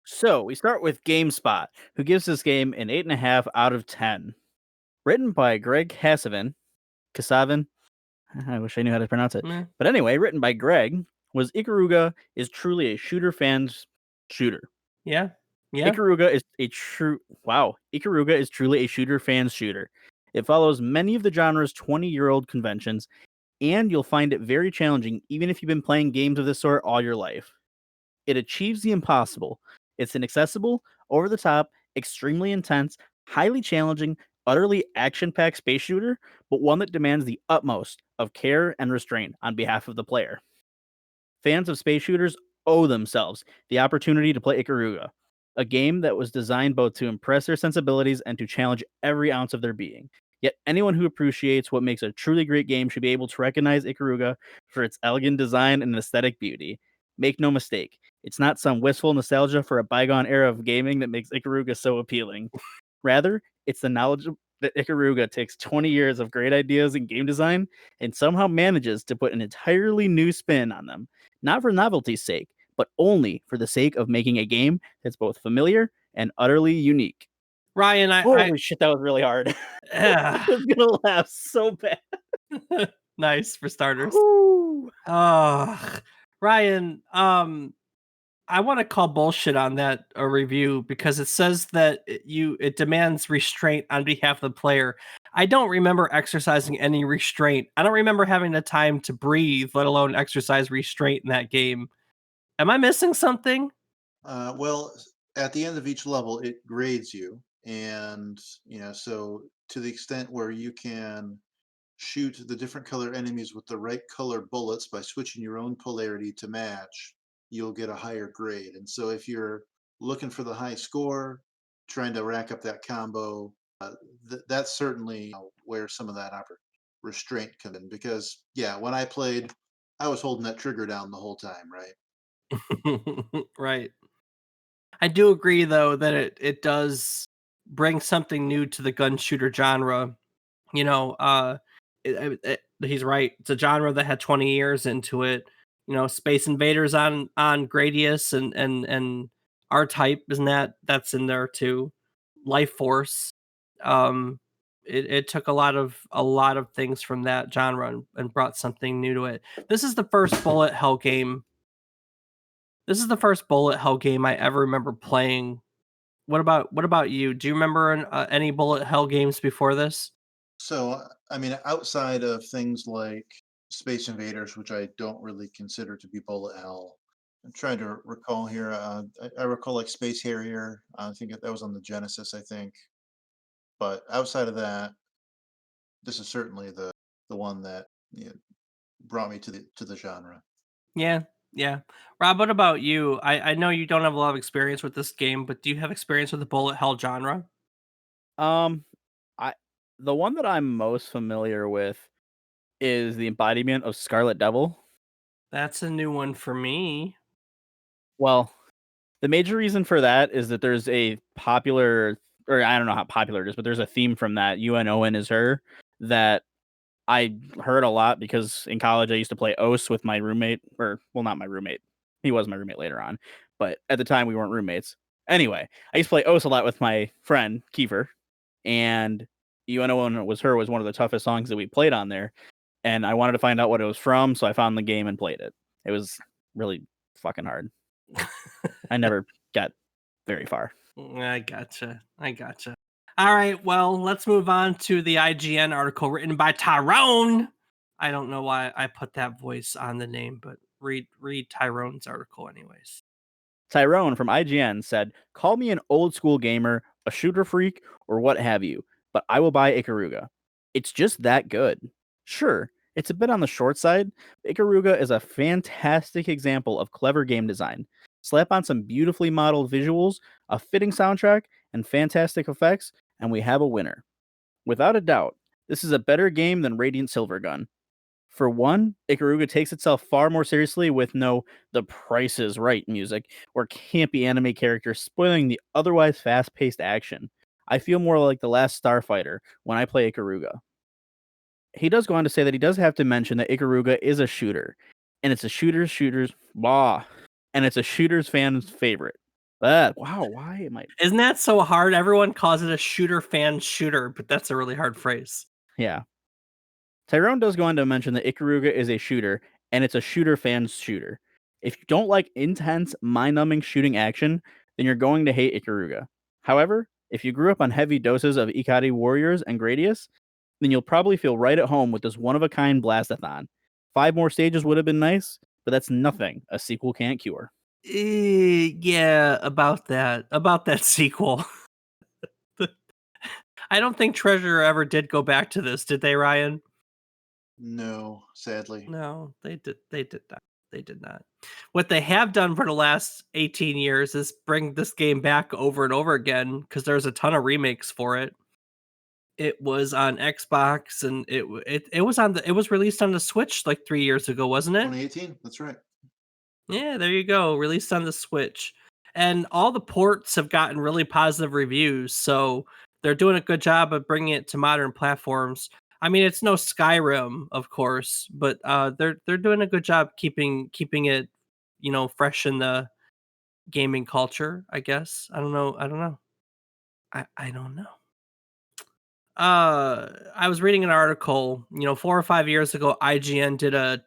So we start with GameSpot, who gives this game an 8.5 out of 10. Written by Greg Kasavin. I wish I knew how to pronounce it. Meh. But anyway, written by Greg, was Ikaruga is truly a shooter fan's shooter. Yeah. Yeah. Ikaruga is truly a shooter fan's shooter. It follows many of the genre's 20-year-old conventions, and you'll find it very challenging even if you've been playing games of this sort all your life. It achieves the impossible. It's an accessible, over the top, extremely intense, highly challenging, utterly action packed space shooter, but one that demands the utmost of care and restraint on behalf of the player. Fans of space shooters owe themselves the opportunity to play Ikaruga, a game that was designed both to impress their sensibilities and to challenge every ounce of their being. Yet anyone who appreciates what makes a truly great game should be able to recognize Ikaruga for its elegant design and aesthetic beauty. Make no mistake, it's not some wistful nostalgia for a bygone era of gaming that makes Ikaruga so appealing. Rather, it's the knowledge that Ikaruga takes 20 years of great ideas in game design and somehow manages to put an entirely new spin on them, not for novelty's sake, but only for the sake of making a game that's both familiar and utterly unique. Ryan, Holy shit, that was really hard. I was gonna laugh so bad. nice for starters. Whew. Ryan, I want to call bullshit on that review because it says that it demands restraint on behalf of the player. I don't remember exercising any restraint. I don't remember having the time to breathe, let alone exercise restraint in that game. Am I missing something? Well, at the end of each level, it grades you, and so to the extent where you can shoot the different color enemies with the right color bullets by switching your own polarity to match, you'll get a higher grade. And so if you're looking for the high score, trying to rack up that combo, that's certainly where some of that restraint comes in. Because yeah, when I played, I was holding that trigger down the whole time, right? Right. I do agree though that it does bring something new to the gun shooter genre. You know, he's right. It's a genre that had 20 years into it. You know, Space Invaders on Gradius and R Type, isn't that's in there too. Life Force. Um, it took a lot of things from that genre and brought something new to it. This is the first bullet hell game. This is the first bullet hell game I ever remember playing. What about you? Do you remember any bullet hell games before this? So, I mean, outside of things like Space Invaders, which I don't really consider to be bullet hell, I'm trying to recall here. I recall like Space Harrier. I think that was on the Genesis, I think. But outside of that, this is certainly the one that brought me to the genre. Yeah, yeah. Rob, what about you? I know you don't have a lot of experience with this game, but do you have experience with the bullet hell genre? Um, I the one that I'm most familiar with is the embodiment of Scarlet Devil. That's a new one for me. Well, the major reason for that is that there's a popular, or I don't know how popular it is, but there's a theme from that. UNON is her that I heard a lot because in college I used to play OS with my roommate, or well, not my roommate. He was my roommate later on, but at the time we weren't roommates. Anyway, I used to play OS a lot with my friend Kiefer, and UNON was one of the toughest songs that we played on there. And I wanted to find out what it was from, so I found the game and played it. It was really fucking hard. I never got very far. I gotcha. I gotcha. All right, well, let's move on to the IGN article written by Tyrone. I don't know why I put that voice on the name, but read Tyrone's article anyways. Tyrone from IGN said, "Call me an old school gamer, a shooter freak, or what have you, but I will buy Ikaruga. It's just that good. Sure, it's a bit on the short side. But Ikaruga is a fantastic example of clever game design. Slap on some beautifully modeled visuals, a fitting soundtrack, and fantastic effects, and we have a winner. Without a doubt, this is a better game than Radiant Silvergun. For one, Ikaruga takes itself far more seriously with no "the price is right" music or campy anime characters spoiling the otherwise fast-paced action. I feel more like the last Starfighter when I play Ikaruga. He does go on to say that he does have to mention that Ikaruga is a shooter, and it's a shooter's blah, and it's a shooter's fan's favorite. Wow, why am I? Isn't that so hard? Everyone calls it a shooter fan shooter, but that's a really hard phrase. Yeah. Tyrone does go on to mention that Ikaruga is a shooter, and it's a shooter fan's shooter. If you don't like intense, mind-numbing shooting action, then you're going to hate Ikaruga. However, if you grew up on heavy doses of Ikari Warriors and Gradius, then you'll probably feel right at home with this one-of-a-kind blastathon. 5 more stages would have been nice, but that's nothing a sequel can't cure. Yeah, about that sequel. I don't think Treasure ever did go back to this, did they, Ryan? No, sadly. No, they did not. They did not. What they have done for the last 18 years is bring this game back over and over again because there's a ton of remakes for it. It was on Xbox and it was released on the Switch like 3 years ago, wasn't it? 2018. That's right. Yeah, there you go. Released on the Switch. And all the ports have gotten really positive reviews, so they're doing a good job of bringing it to modern platforms. I mean, it's no Skyrim, of course, but they're doing a good job keeping it, fresh in the gaming culture, I guess. I don't know. I don't know. I was reading an article, 4 or 5 years ago, IGN did a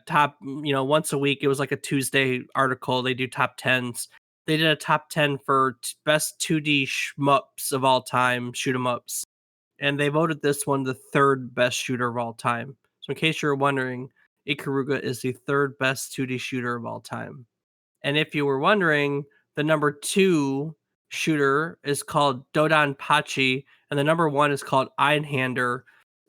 top, once a week. It was like a Tuesday article. They do top 10s. They did a top 10 for best 2D shmups of all time, shoot 'em ups. And they voted this one the third best shooter of all time. So in case you're wondering, Ikaruga is the third best 2D shooter of all time. And if you were wondering, the number 2 shooter is called Dodonpachi, and the number 1 is called Einhander.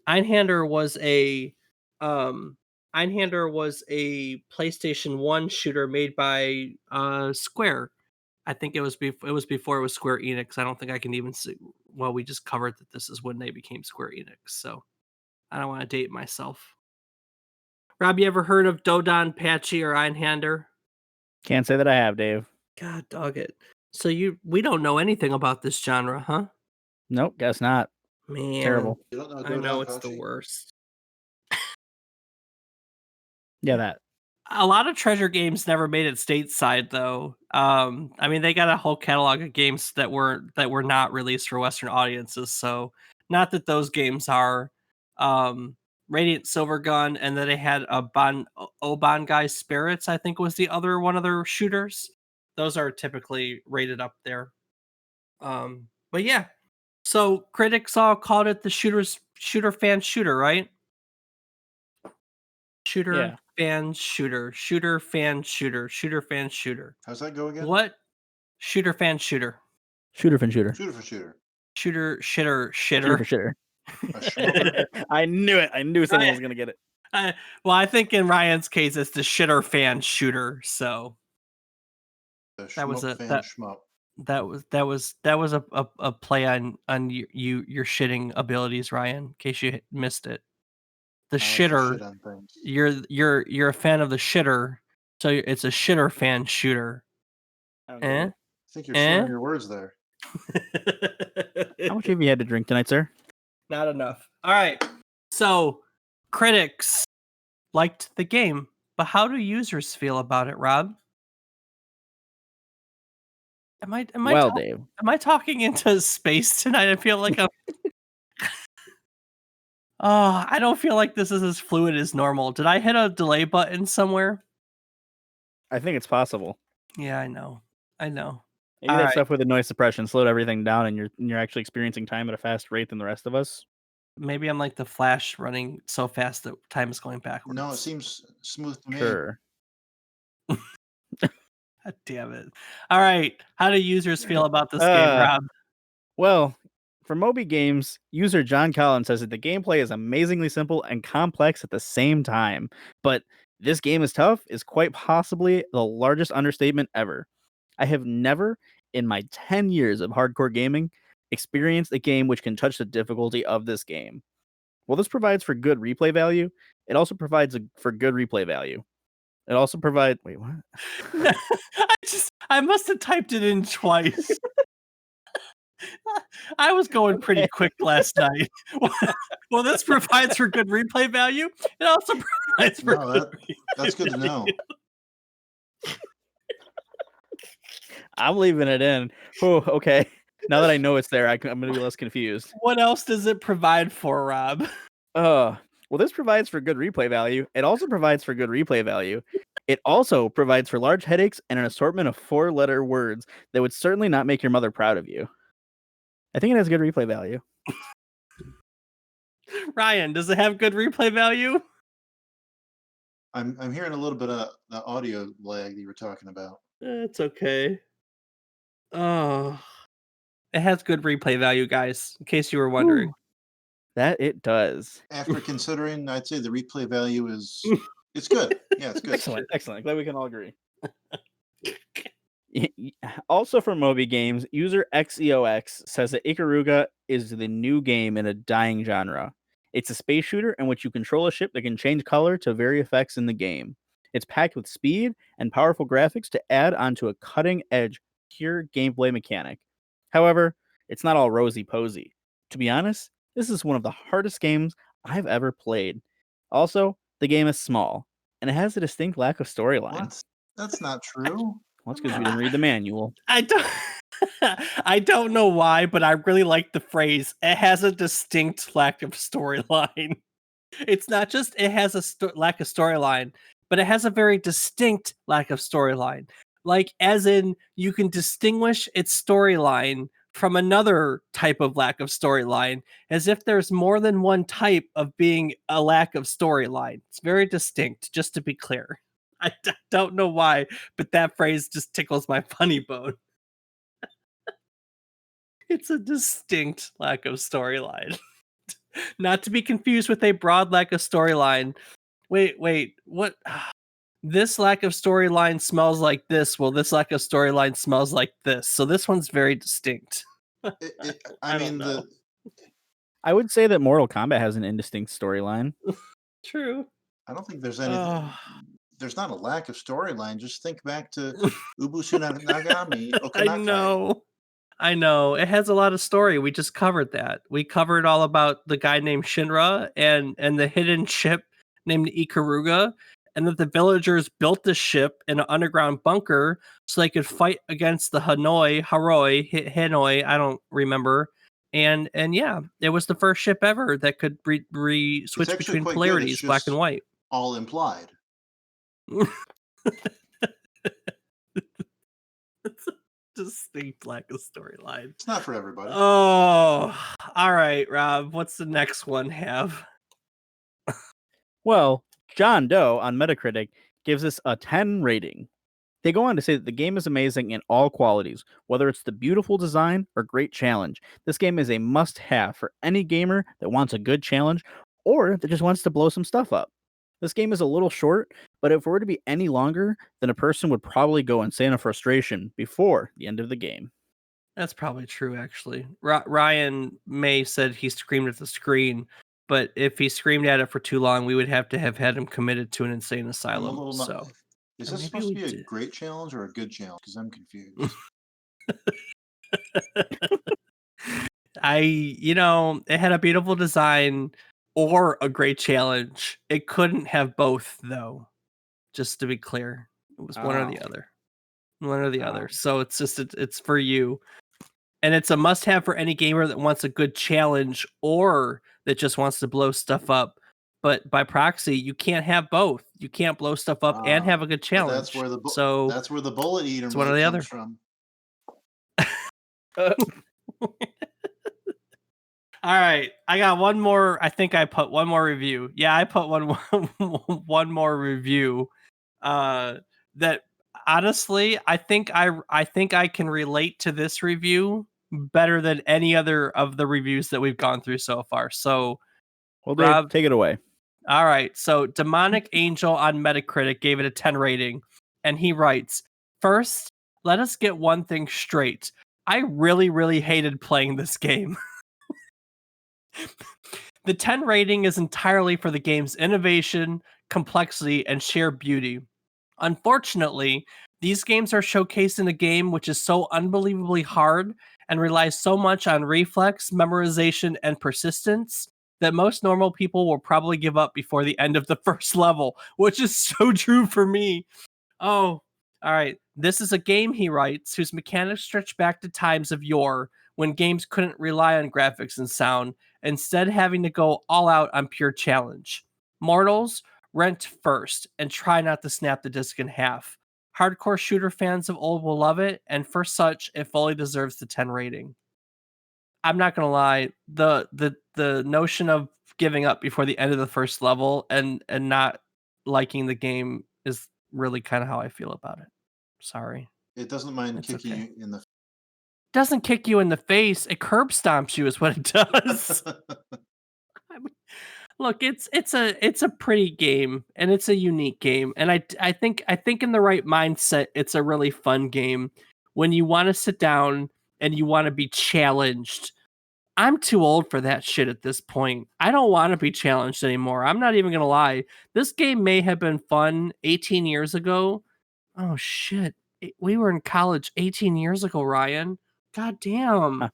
Einhander was a um, Einhander was a PlayStation 1 shooter made by Square. I think it was before it was Square Enix. I don't think I can even see. Well, we just covered that this is when they became Square Enix, so I don't want to date myself. Rob, you ever heard of Dodonpachi or Einhander? Can't say that I have, Dave. God dog it. So we don't know anything about this genre, huh? Nope, guess not. Man, Terrible. You don't know I know it's the Dodonpachi? worst. Yeah, that. A lot of Treasure games never made it stateside though. I mean they got a whole catalog of games that were not released for Western audiences, so not that those games are um Radiant Silvergun, and then they had a Oban Guy Spirits, I think was the other one of their shooters. Those are typically rated up there. But yeah, so critics all called it the shooter fan shooter, right? Shooter Yeah. fan shooter, shooter fan shooter, shooter fan shooter. How's that go again? What? Shooter fan shooter. Shooter fin shooter. Shooter for shooter. Shooter shitter Shooter shitter. for shitter. A schmoker. I knew it. I knew someone was gonna get it. Well, I think in Ryan's case it's the shitter fan shooter. So A that was schmuck a fan schmuck. that was a play on your shitting abilities, Ryan. In case you missed it, the I like to shitter. shit on things. You're a fan of the shitter, so it's a shitter fan shooter. I don't get Eh? it. I think you're Eh? slurring your words there. How much have you had to drink tonight, sir? Not enough. All right. So, critics liked the game, but how do users feel about it, Rob? Well, Dave. Am I talking into space tonight? I feel like I'm Oh, I don't feel like this is as fluid as normal. Did I hit a delay button somewhere? I think it's possible. Yeah, I know. I know. Maybe All that right. stuff with the noise suppression slowed everything down, and you're actually experiencing time at a faster rate than the rest of us. Maybe I'm like the Flash running so fast that time is going backwards. No, it seems smooth to me. Sure. God damn it. All right. How do users feel about this game, Rob? Well, for Moby Games, user John Collins says that the gameplay is amazingly simple and complex at the same time. But this game is tough is quite possibly the largest understatement ever. I have never, in my 10 years of hardcore gaming, experienced a game which can touch the difficulty of this game. Well, this provides for good replay value. It also provides for good replay value. It also provides. Wait, what? I must have typed it in twice. I was going pretty quick last night. Well, this provides for good replay value. It also provides for No, good that's good to know. I'm leaving it in. Oh, okay. Now that I know it's there, I'm going to be less confused. What else does it provide for, Rob? Well, this provides for good replay value. It also provides for good replay value. It also provides for large headaches and an assortment of 4-letter words that would certainly not make your mother proud of you. I think it has good replay value. Ryan, does it have good replay value? I'm hearing a little bit of the audio lag that you were talking about. It's okay. Oh, it has good replay value, guys, in case you were wondering. Whew, that it does. After considering, I'd say the replay value is it's good. Yeah, it's good. Excellent, excellent. Glad we can all agree. Also from Moby Games, user XEOX says that Ikaruga is the new game in a dying genre. It's a space shooter in which you control a ship that can change color to vary effects in the game. It's packed with speed and powerful graphics to add onto a cutting edge, pure gameplay mechanic. However, it's not all rosy posy. To be honest, this is one of the hardest games I've ever played. Also, the game is small, and it has a distinct lack of storyline. What? That's not true. Well, that's Come because we on. didn't read the manual. I don't I don't know why, but I really like the phrase. It has a distinct lack of storyline. It's not just it has a lack of storyline, but it has a very distinct lack of storyline. Like, as in, you can distinguish its storyline from another type of lack of storyline, as if there's more than one type of being a lack of storyline. It's very distinct, just to be clear. I don't know why, but that phrase just tickles my funny bone. It's a distinct lack of storyline. Not to be confused with a broad lack of storyline. Wait, what? This lack of storyline smells like this. Well, this lack of storyline smells like this. So this one's very distinct. I I don't mean, know. I would say that Mortal Kombat has an indistinct storyline. True. I don't think there's anything. Oh, There's not a lack of storyline. Just think back to Ubusu Nagami I Okanakai. know. It has a lot of story. We just covered that. We covered all about the guy named Shinra and the hidden ship named Ikaruga, and that the villagers built the ship in an underground bunker so they could fight against the Hanoi, I don't remember. And yeah, it was the first ship ever that could It's switch actually between quite good. It's polarities, black and just white. all implied. It's a distinct lack of storyline. It's not for everybody. Oh, all right, Rob. What's the next one have? Well, John Doe on Metacritic gives us a 10 rating. They go on to say that the game is amazing in all qualities, whether it's the beautiful design or great challenge. This game is a must have for any gamer that wants a good challenge or that just wants to blow some stuff up. This game is a little short, but if it were to be any longer, then a person would probably go insane of frustration before the end of the game. That's probably true, actually. Ryan May said he screamed at the screen, but if he screamed at it for too long, we would have to have had him committed to an insane I'm a asylum. little not. So, Is or this maybe supposed to we be a did. great challenge or a good challenge? Because I'm confused. It had a beautiful design or a great challenge. It couldn't have both, though. Just to be clear, it was one or the Oh. other. One or the Oh. other. So it's for you. And it's a must have for any gamer that wants a good challenge or that just wants to blow stuff up. But by proxy, you can't have both. You can't blow stuff up and have a good But challenge. So that's where the bullet eater it's one or mode the comes other. from. All right, I got one more. I think I put one more review. Yeah, I put one more review. That honestly, I think I can relate to this review better than any other of the reviews that we've gone through so far. So, Well, Dave, Rob, take it away. all right. So, Demonic Angel on Metacritic gave it a 10 rating, and he writes, "First, let us get one thing straight. I really, really hated playing this game." The 10 rating is entirely for the game's innovation, complexity, and sheer beauty. Unfortunately, these games are showcased in a game which is so unbelievably hard and relies so much on reflex, memorization, and persistence that most normal people will probably give up before the end of the first level, which is so true for me. Oh, all right. This is a game, he writes, whose mechanics stretch back to times of yore when games couldn't rely on graphics and sound, instead having to go all out on pure challenge. Mortals, rent first and try not to snap the disc in half. Hardcore shooter fans of old will love it, and for such, it fully deserves the 10 rating. I'm not gonna lie, the notion of giving up before the end of the first level and not liking the game is really kind of how I feel about it. Sorry. It doesn't mind It's kicking okay. you in the Doesn't kick you in the face. It curb stomps you is what it does. I mean, look, it's a pretty game and it's a unique game. And I think in the right mindset, it's a really fun game when you want to sit down and you want to be challenged. I'm too old for that shit at this point. I don't want to be challenged anymore. I'm not even gonna lie. This game may have been fun 18 years ago. Oh shit. We were in college 18 years ago, Ryan. God damn.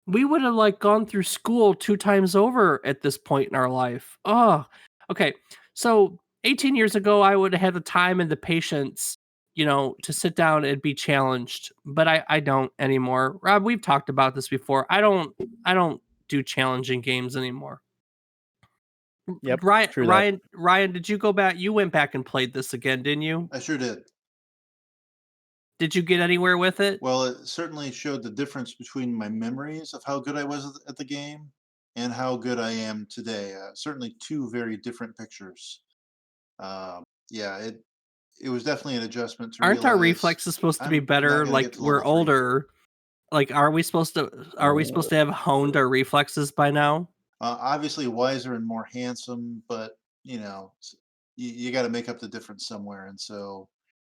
We would have like gone through school 2 times over at this point in our life. Oh, okay. So 18 years ago, I would have had the time and the patience, to sit down and be challenged, but I don't anymore. Rob, we've talked about this before. I don't do challenging games anymore. Yep, Ryan, true that. Ryan, Ryan, did you go back? You went back and played this again, didn't you? I sure did. Did you get anywhere with it? Well, it certainly showed the difference between my memories of how good I was at the game and how good I am today. Certainly two very different pictures. Yeah, it was definitely an adjustment to Aren't our realize reflexes supposed to be I'm not better? going to Like get to we're level 3. older. Like, are we supposed to have honed our reflexes by now? Obviously wiser and more handsome, but you got to make up the difference somewhere. And so,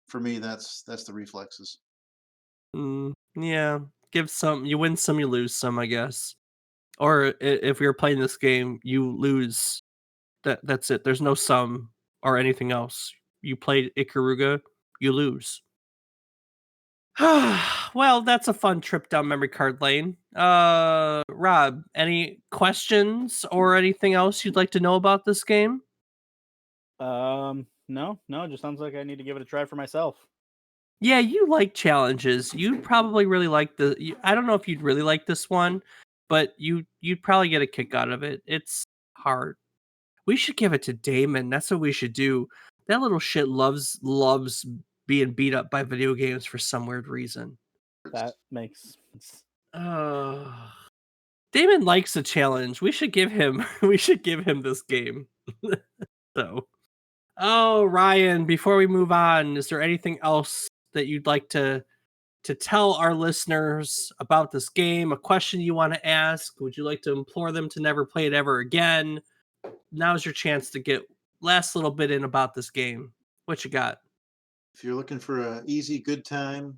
for me, that's the reflexes. Yeah. You win some, you lose some, I guess. Or if you're playing this game, you lose. That's it. There's no sum or anything else. You played Ikaruga, you lose. Well, that's a fun trip down memory card lane. Rob, any questions or anything else you'd like to know about this game? No, no, it just sounds like I need to give it a try for myself. Yeah, you like challenges. You'd probably really like I don't know if you'd really like this one, but you'd probably get a kick out of it. It's hard. We should give it to Damon. That's what we should do. That little shit loves being beat up by video games for some weird reason. That makes sense. Uh, Damon likes a challenge. We should give him we should give him this game. So, oh, Ryan, before we move on, is there anything else that you'd like to tell our listeners about this game? A question you want to ask? Would you like to implore them to never play it ever again? Now's your chance to get last little bit in about this game. What you got? If you're looking for a easy, good time,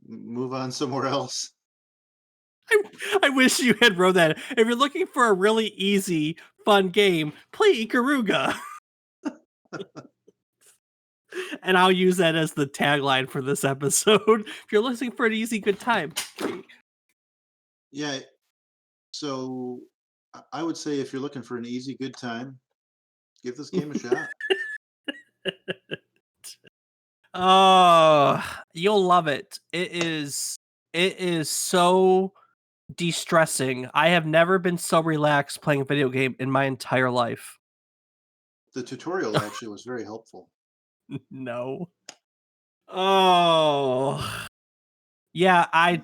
move on somewhere else. I wish you had wrote that. If you're looking for a really easy, fun game, play Ikaruga. And I'll use that as the tagline for this episode. If you're looking for an easy, good time. Yeah. So I would say if you're looking for an easy, good time, give this game a shot. Oh, you'll love it. It is so de-stressing. I have never been so relaxed playing a video game in my entire life. The tutorial actually was very helpful. No. Oh. Yeah, I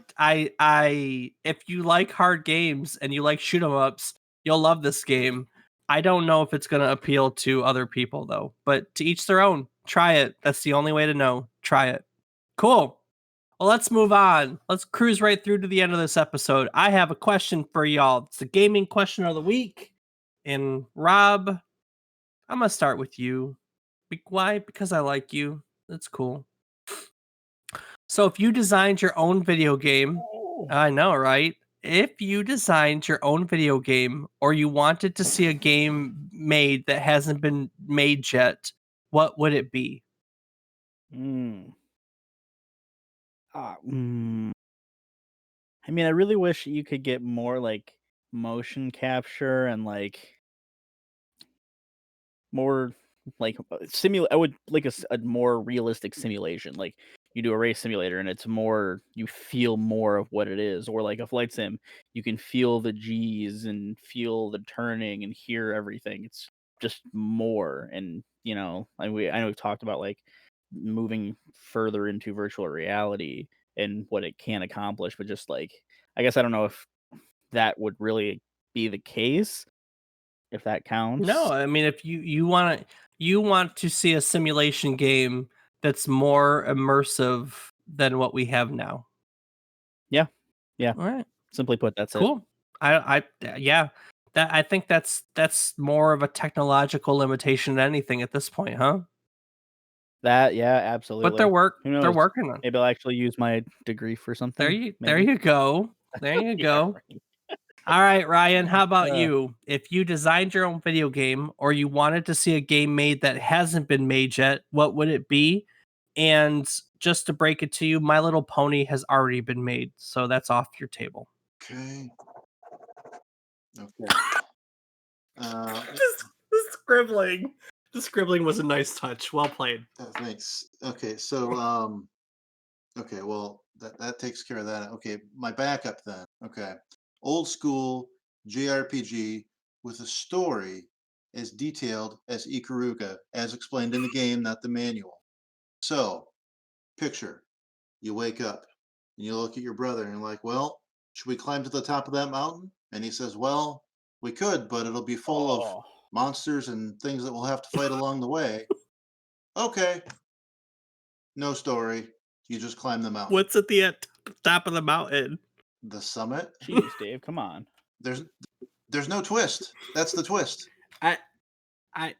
if you like hard games and you like shoot 'em ups, you'll love this game. I don't know if it's gonna appeal to other people though, but to each their own. Try it. That's the only way to know. Try it. Cool. Well, let's move on. Let's cruise right through to the end of this episode. I have a question for y'all. It's the gaming question of the week. And Rob, I'm gonna start with you. Why? Because I like you. That's cool. So if you designed your own video game, Oh. I know, right? If you designed your own video game or you wanted to see a game made that hasn't been made yet, what would it be? Mm. Ah, mm. I mean, I really wish you could get more like motion capture and like more like I would like a more realistic simulation. Like you do a race simulator and it's more you feel more of what it is, or like a flight sim, you can feel the G's and feel the turning and hear everything. It's just more, and I know we've talked about like moving further into virtual reality and what it can accomplish, but just like I guess I don't know if that would really be the case, if that No, counts. I mean if you want to see a simulation game that's more immersive than what we have now. Yeah. Yeah. All right. Simply put, that's it. Cool. Yeah. That I think that's more of a technological limitation than anything at this point, huh? That, yeah, But absolutely. Who they're knows? working on. Maybe I'll actually use my degree for something. There Maybe. you go. There you Yeah, go. right. All right, Ryan, how about Uh, you? If you designed your own video game or you wanted to see a game made that hasn't been made yet, what would it be? And just to break it to you, My Little Pony has already been made, so that's off your table. Okay. Okay. Uh, The scribbling was a nice touch. Well played. thanks. Okay, so okay, well that takes care of that. Okay, my backup then. Okay, old school JRPG with a story as detailed as Ikaruga, as explained in the game, not the manual. So, picture you wake up and you look at your brother and you're like, "Well, should we climb to the top of that mountain?" And he says, "Well, we could, but it'll be full of oh, monsters and things that we'll have to fight along the way." Okay, no story. You just climb the mountain. What's at the top of the mountain? The summit. jeez, Dave, come on. There's there's no twist. That's the twist. I I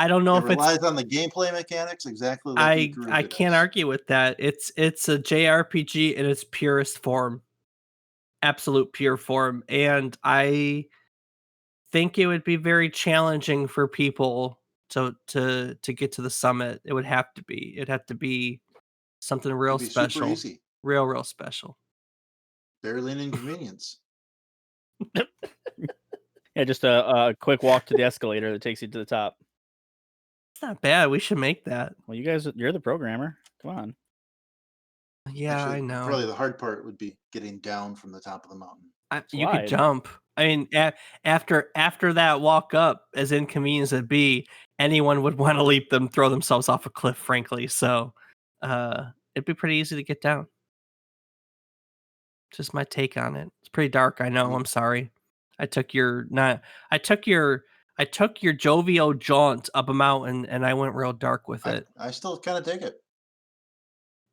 don't know It if it's relies on the gameplay mechanics exactly like I Ikaruga can't does. argue with that. It's a JRPG in its purest form. Absolute pure form, and I think it would be very challenging for people to get to the summit. It would have to be. It'd have to be something real It'd be super special. easy. Real special. Barely an inconvenience. Yeah, just a quick walk to the escalator that takes you to the top. It's not bad. We should make that. Well, you're the programmer. Come on. Yeah, I Actually, know. probably the hard part would be getting down from the top of the mountain. You could Slide. jump. I mean, after that walk up, as inconvenient as it be, anyone would want to leap them, throw themselves off a cliff. Frankly, so it'd be pretty easy to get down. Just my take on it. It's pretty dark. I know. Mm. I'm sorry. I took your not. I took your jovial jaunt up a mountain, and I went real dark with it. I still kind of dig it.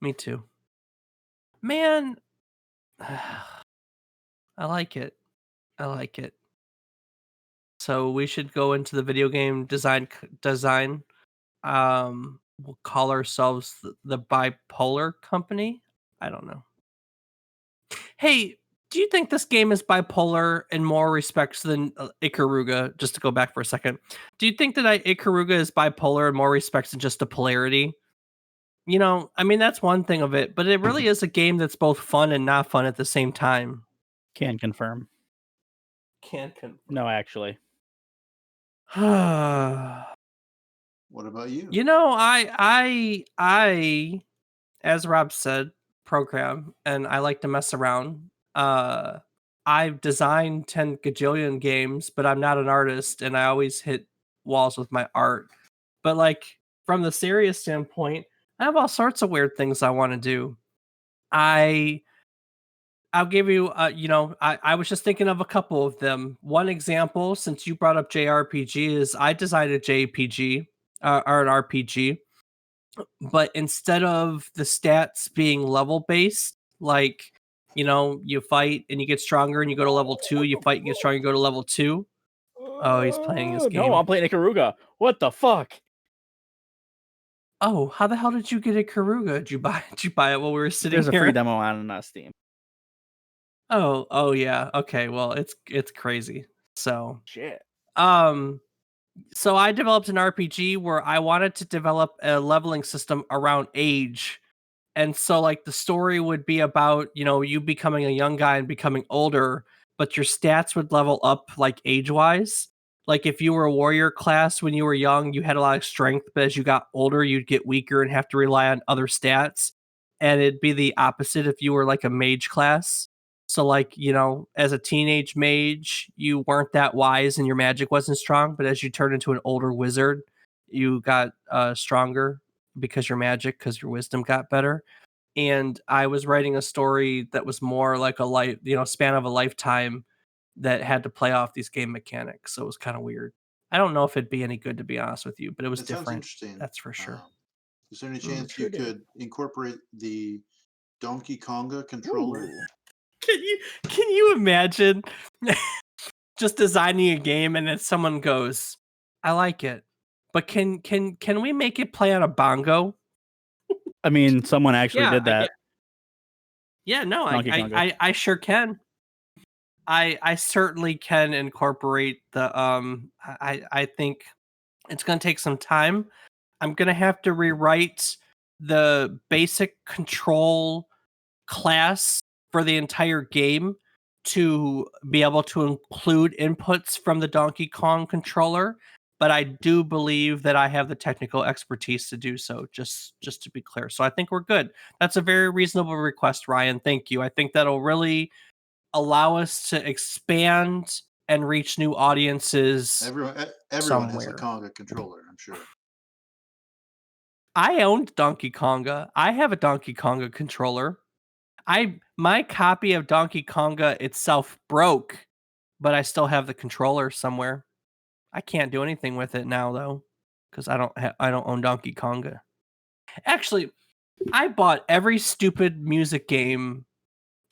Me too. Man, I like it. I like it. So we should go into the video game design. We'll call ourselves the bipolar company. I don't know. Hey, do you think this game is bipolar in more respects than Ikaruga? Just to go back for a second, do you think that Ikaruga is bipolar in more respects than just a polarity? You know, I mean that's one thing of it, but it really is a game that's both fun and not fun at the same time. Can confirm. Can't confirm. No, actually. What about you? You know, I as Rob said, program, and I like to mess around. I've designed 10 gajillion games, but I'm not an artist, and I always hit walls with my art. But like from the serious standpoint, I have all sorts of weird things I want to do. I I'll give you, I was just thinking of a couple of them. One example, since you brought up JRPG, is I designed a JPG or an RPG, but instead of the stats being level based, like, you fight and you get stronger and you go to level two, you fight and get stronger, you go to level two. Oh, he's playing his No, game. I'm playing Ikaruga. What the fuck? Oh, how the hell did you get a Karuga? Did you buy it while we were sitting There's a free here? demo on Steam. Oh yeah. Okay, well, it's crazy. So, Shit. um so I developed an RPG where I wanted to develop a leveling system around age. And so like the story would be about, you becoming a young guy and becoming older, but your stats would level up like age-wise. Like if you were a warrior class when you were young, you had a lot of strength, but as you got older, you'd get weaker and have to rely on other stats. And it'd be the opposite if you were like a mage class. So like, as a teenage mage, you weren't that wise and your magic wasn't strong, but as you turned into an older wizard, you got stronger because because your wisdom got better. And I was writing a story that was more like a life, span of a lifetime that had to play off these game mechanics. So it was kind of weird. I don't know if it'd be any good to be honest with you, but it was It sounds different. interesting. That's for sure. Is there any Ooh, chance sure you do. could incorporate the Donkey Konga controller? Ooh. Can you imagine just designing a game and then someone goes, "I like it, but can we make it play on a bongo?" I mean, someone actually Yeah, did that. no, Donkey Konga. I sure can. I certainly can incorporate the I think it's gonna take some time. I'm gonna have to rewrite the basic control class for the entire game to be able to include inputs from the Donkey Kong controller, but I do believe that I have the technical expertise to do so, just to be clear. So I think we're good. That's a very reasonable request, Ryan. Thank you. I think that'll really allow us to expand and reach new audiences Everyone has a somewhere. Konga controller, I'm sure. I owned Donkey Konga. I have a Donkey Konga controller. My copy of Donkey Konga itself broke, but I still have the controller somewhere. I can't do anything with it now though, because I don't own Donkey Konga. Actually, I bought every stupid music game.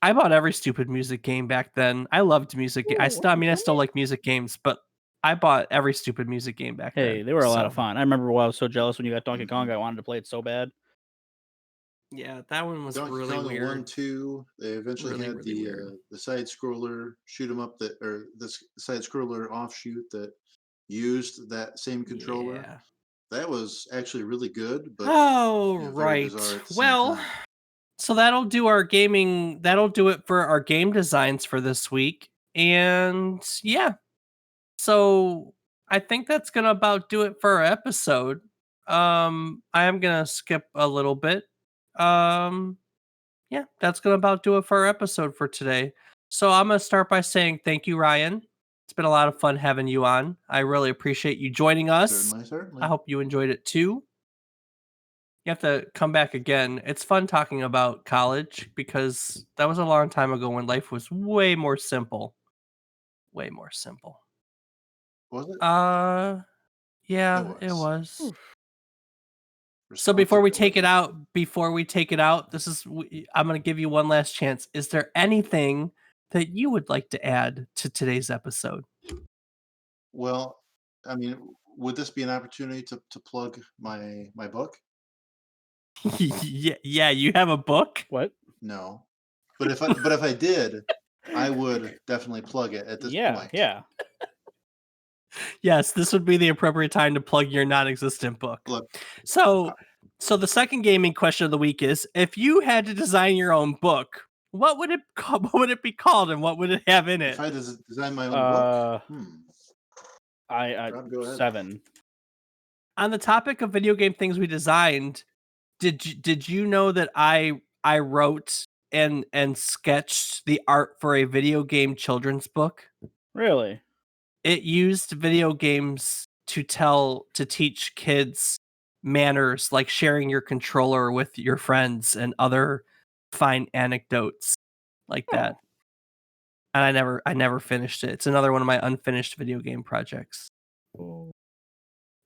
I bought every stupid music game back then. I loved music. I still like music games, but I bought every stupid music game back Hey, then. they were a lot of So fun. I remember I was so jealous when you got Donkey Mhm. Konga. I wanted to play it so bad. yeah, that one was Donkey really Konga 1, weird. 2. They eventually Really, had really weird. the side scroller shoot 'em up that, or this side scroller offshoot that used that same controller. Yeah. That was actually really good, but Oh, very bizarre right. at the same Well, time. so that'll do it for our game designs for this week. And yeah, so I think that's gonna about do it for our episode. I am gonna skip a little bit. Um, yeah, that's gonna about do it for our episode for today. So I'm gonna start by saying thank you, Ryan. It's been a lot of fun having you on. I really appreciate you joining us. Certainly, I certainly. hope you enjoyed it too. You have to come back again. It's fun talking about college because that was a long time ago when life was way more simple. Way more simple. Was it? Uh, It yeah, it was. was. Oof. So Responsibility. before we take it out, I'm going to give you one last chance. Is there anything that you would like to add to today's episode? Well, I mean, would this be an opportunity to plug my book? Yeah, you have a book? What? No. But if I did, I would definitely plug it at this Yeah, point. yeah. Yes, this would be the appropriate time to plug your non-existent book. Look, So, so the second gaming question of the week is: if you had to design your own book, what would it be called, and what would it have in if it? I design my own book, Uh, hmm, I Rob, go ahead. 7. On the topic of video game things we designed, did you know that I wrote and sketched the art for a video game children's book? Really? It used video games to teach kids manners, like sharing your controller with your friends and other fine anecdotes like Oh. that. And I never finished it. It's another one of my unfinished video game projects. Oh.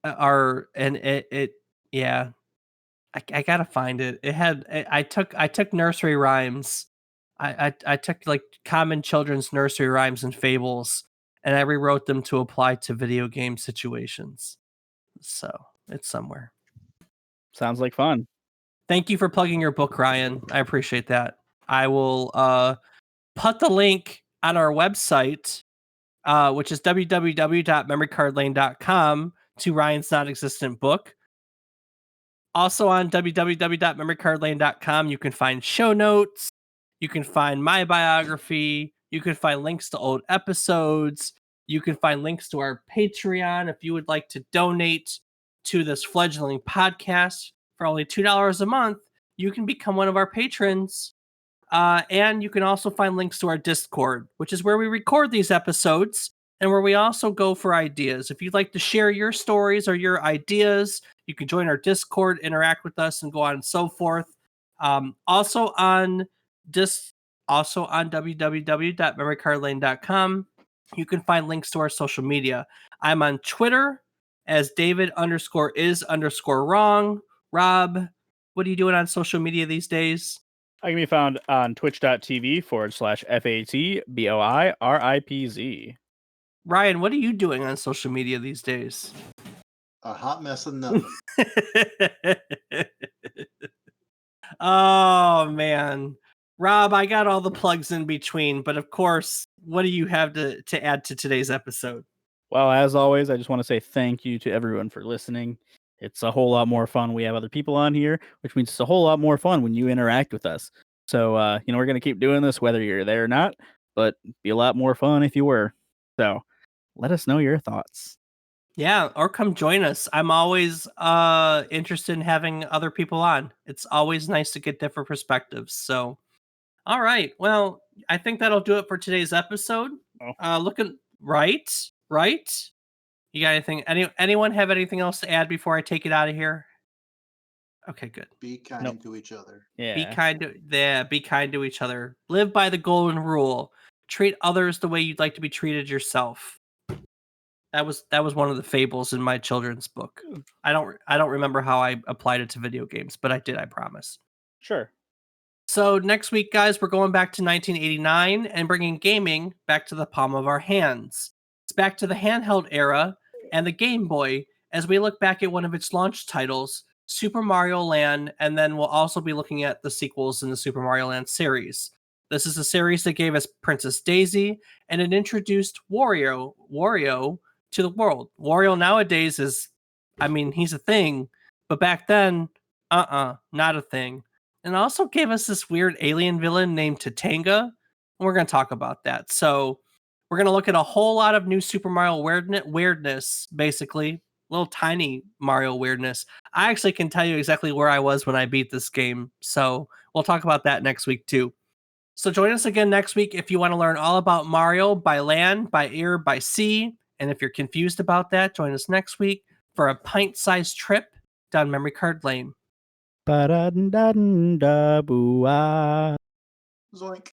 Are and it yeah, I gotta find it. It had I took nursery rhymes. I took like common children's nursery rhymes and fables, and I rewrote them to apply to video game situations. So it's somewhere. Sounds like fun. Thank you for plugging your book, Ryan. I appreciate that. I will put the link on our website, which is www.memorycardlane.com, to Ryan's non-existent book. Also on www.memorycardlane.com, you can find show notes, you can find my biography, you can find links to old episodes, you can find links to our Patreon if you would like to donate to this fledgling podcast for only $2 a month. You can become one of our patrons. And you can also find links to our Discord, which is where we record these episodes and where we also go for ideas. If you'd like to share your stories or your ideas, you can join our Discord, interact with us, and go on and so forth. Also on www.memorycardlane.com, you can find links to our social media. I'm on Twitter as David_is_wrong, Rob, what are you doing on social media these days? I can be found on twitch.tv/FATBOIRIPZ. Ryan, what are you doing on social media these days? A hot mess of nothing. Oh, man. Rob, I got all the plugs in between, but of course, what do you have to add to today's episode? Well, as always, I just want to say thank you to everyone for listening. It's a whole lot more fun. We have other people on here, which means it's a whole lot more fun when you interact with us. So, we're going to keep doing this whether you're there or not, but it'd be a lot more fun if you were. So, let us know your thoughts. Yeah, or come join us. I'm always interested in having other people on. It's always nice to get different perspectives. So, all right. Well, I think that'll do it for today's episode. Oh. Looking right. You got anything? Anyone have anything else to add before I take it out of here? Okay, good. Be kind Nope. to each other. Yeah. Be kind to each other. Live by the golden rule. Treat others the way you'd like to be treated yourself. That was one of the fables in my children's book. I don't remember how I applied it to video games, but I did, I promise. Sure. So next week, guys, we're going back to 1989 and bringing gaming back to the palm of our hands. It's back to the handheld era and the Game Boy as we look back at one of its launch titles, Super Mario Land, and then we'll also be looking at the sequels in the Super Mario Land series. This is a series that gave us Princess Daisy, and it introduced Wario to the world. Wario nowadays is, I mean, he's a thing, but back then, not a thing. And also gave us this weird alien villain named Tatanga. And we're going to talk about that. So we're going to look at a whole lot of new Super Mario weirdness, basically. Little tiny Mario weirdness. I actually can tell you exactly where I was when I beat this game. So we'll talk about that next week too. So join us again next week if you want to learn all about Mario by land, by air, by sea. And if you're confused about that, join us next week for a pint-sized trip down memory card lane. Ba-da-da-da-da-boo-ah. Zoink.